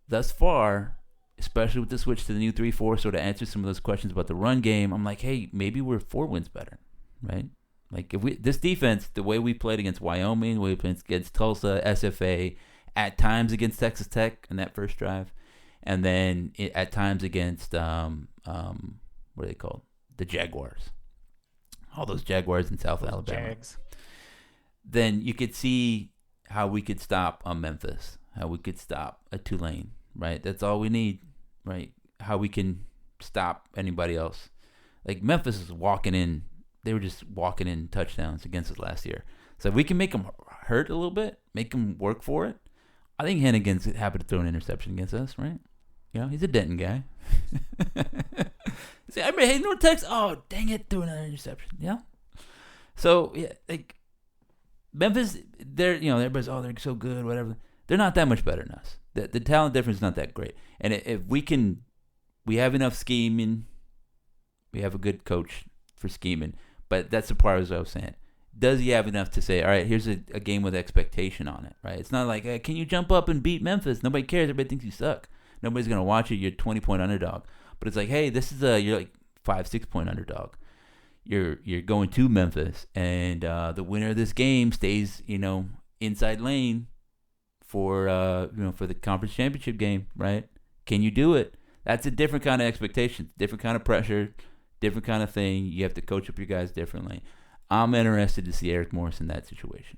thus far, especially with the switch to the new 3-4, so to answer some of those questions about the run game, I'm like, hey, maybe we're 4 wins better, right? Like, if this defense, the way we played against Wyoming, the way we played against Tulsa, SFA, at times against Texas Tech in that first drive, and then at times against, what are they called? The Jaguars. All those Jaguars in South Alabama. Jags. Then you could see how we could stop Memphis, how we could stop a Tulane, right? That's all we need, right? How we can stop anybody else. Like, Memphis is walking in. They were just walking in touchdowns against us last year. So if we can make them hurt a little bit, make them work for it, I think Hennigan's happy to throw an interception against us, right? He's a Denton guy. See, I mean, hey, North Texas, oh, dang it, threw another interception. Yeah. So, yeah, like, Memphis, everybody's, oh, they're so good, whatever. They're not that much better than us. The talent difference is not that great. And if we have enough scheming, we have a good coach for scheming. But that's the part as I was saying. Does he have enough to say, all right, here's a game with expectation on it, right? It's not like, hey, can you jump up and beat Memphis? Nobody cares. Everybody thinks you suck. Nobody's going to watch it. You're a 20-point underdog. But it's like, hey, you're like 5-6-point underdog. You're going to Memphis, and the winner of this game stays, inside lane for the conference championship game, right? Can you do it? That's a different kind of expectation, different kind of pressure, different kind of thing. You have to coach up your guys differently. I'm interested to see Eric Morris in that situation.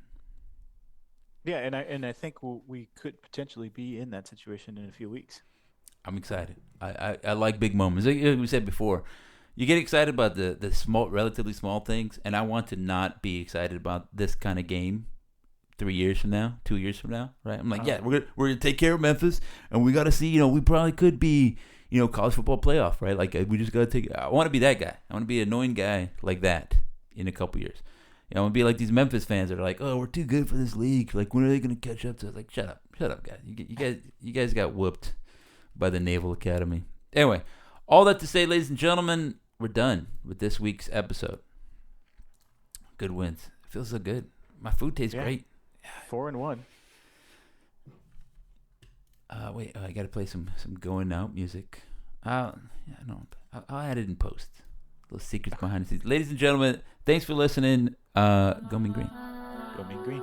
Yeah, and I think we could potentially be in that situation in a few weeks. I'm excited. I like big moments. Like we said before, you get excited about the small, relatively small things, and I want to not be excited about this kind of game 3 years from now, 2 years from now, right? I'm like, yeah, we're gonna take care of Memphis, and we got to see, we probably could be, college football playoff, right? Like, we just got to take. I want to be that guy. I want to be an annoying guy like that in a couple years. I want to be like these Memphis fans that are like, oh, we're too good for this league. Like, when are they gonna catch up to us? Like, shut up, guys. You guys got whooped by the Naval Academy. Anyway, all that to say, ladies and gentlemen, we're done with this week's episode. Good wins. It feels so good. My food tastes great. 4-1. Wait, I gotta play some going out music. Yeah, no, I'll add it in post. Little secrets behind the scenes. Ladies and gentlemen, thanks for listening. Go Mean Green. Go Mean Green.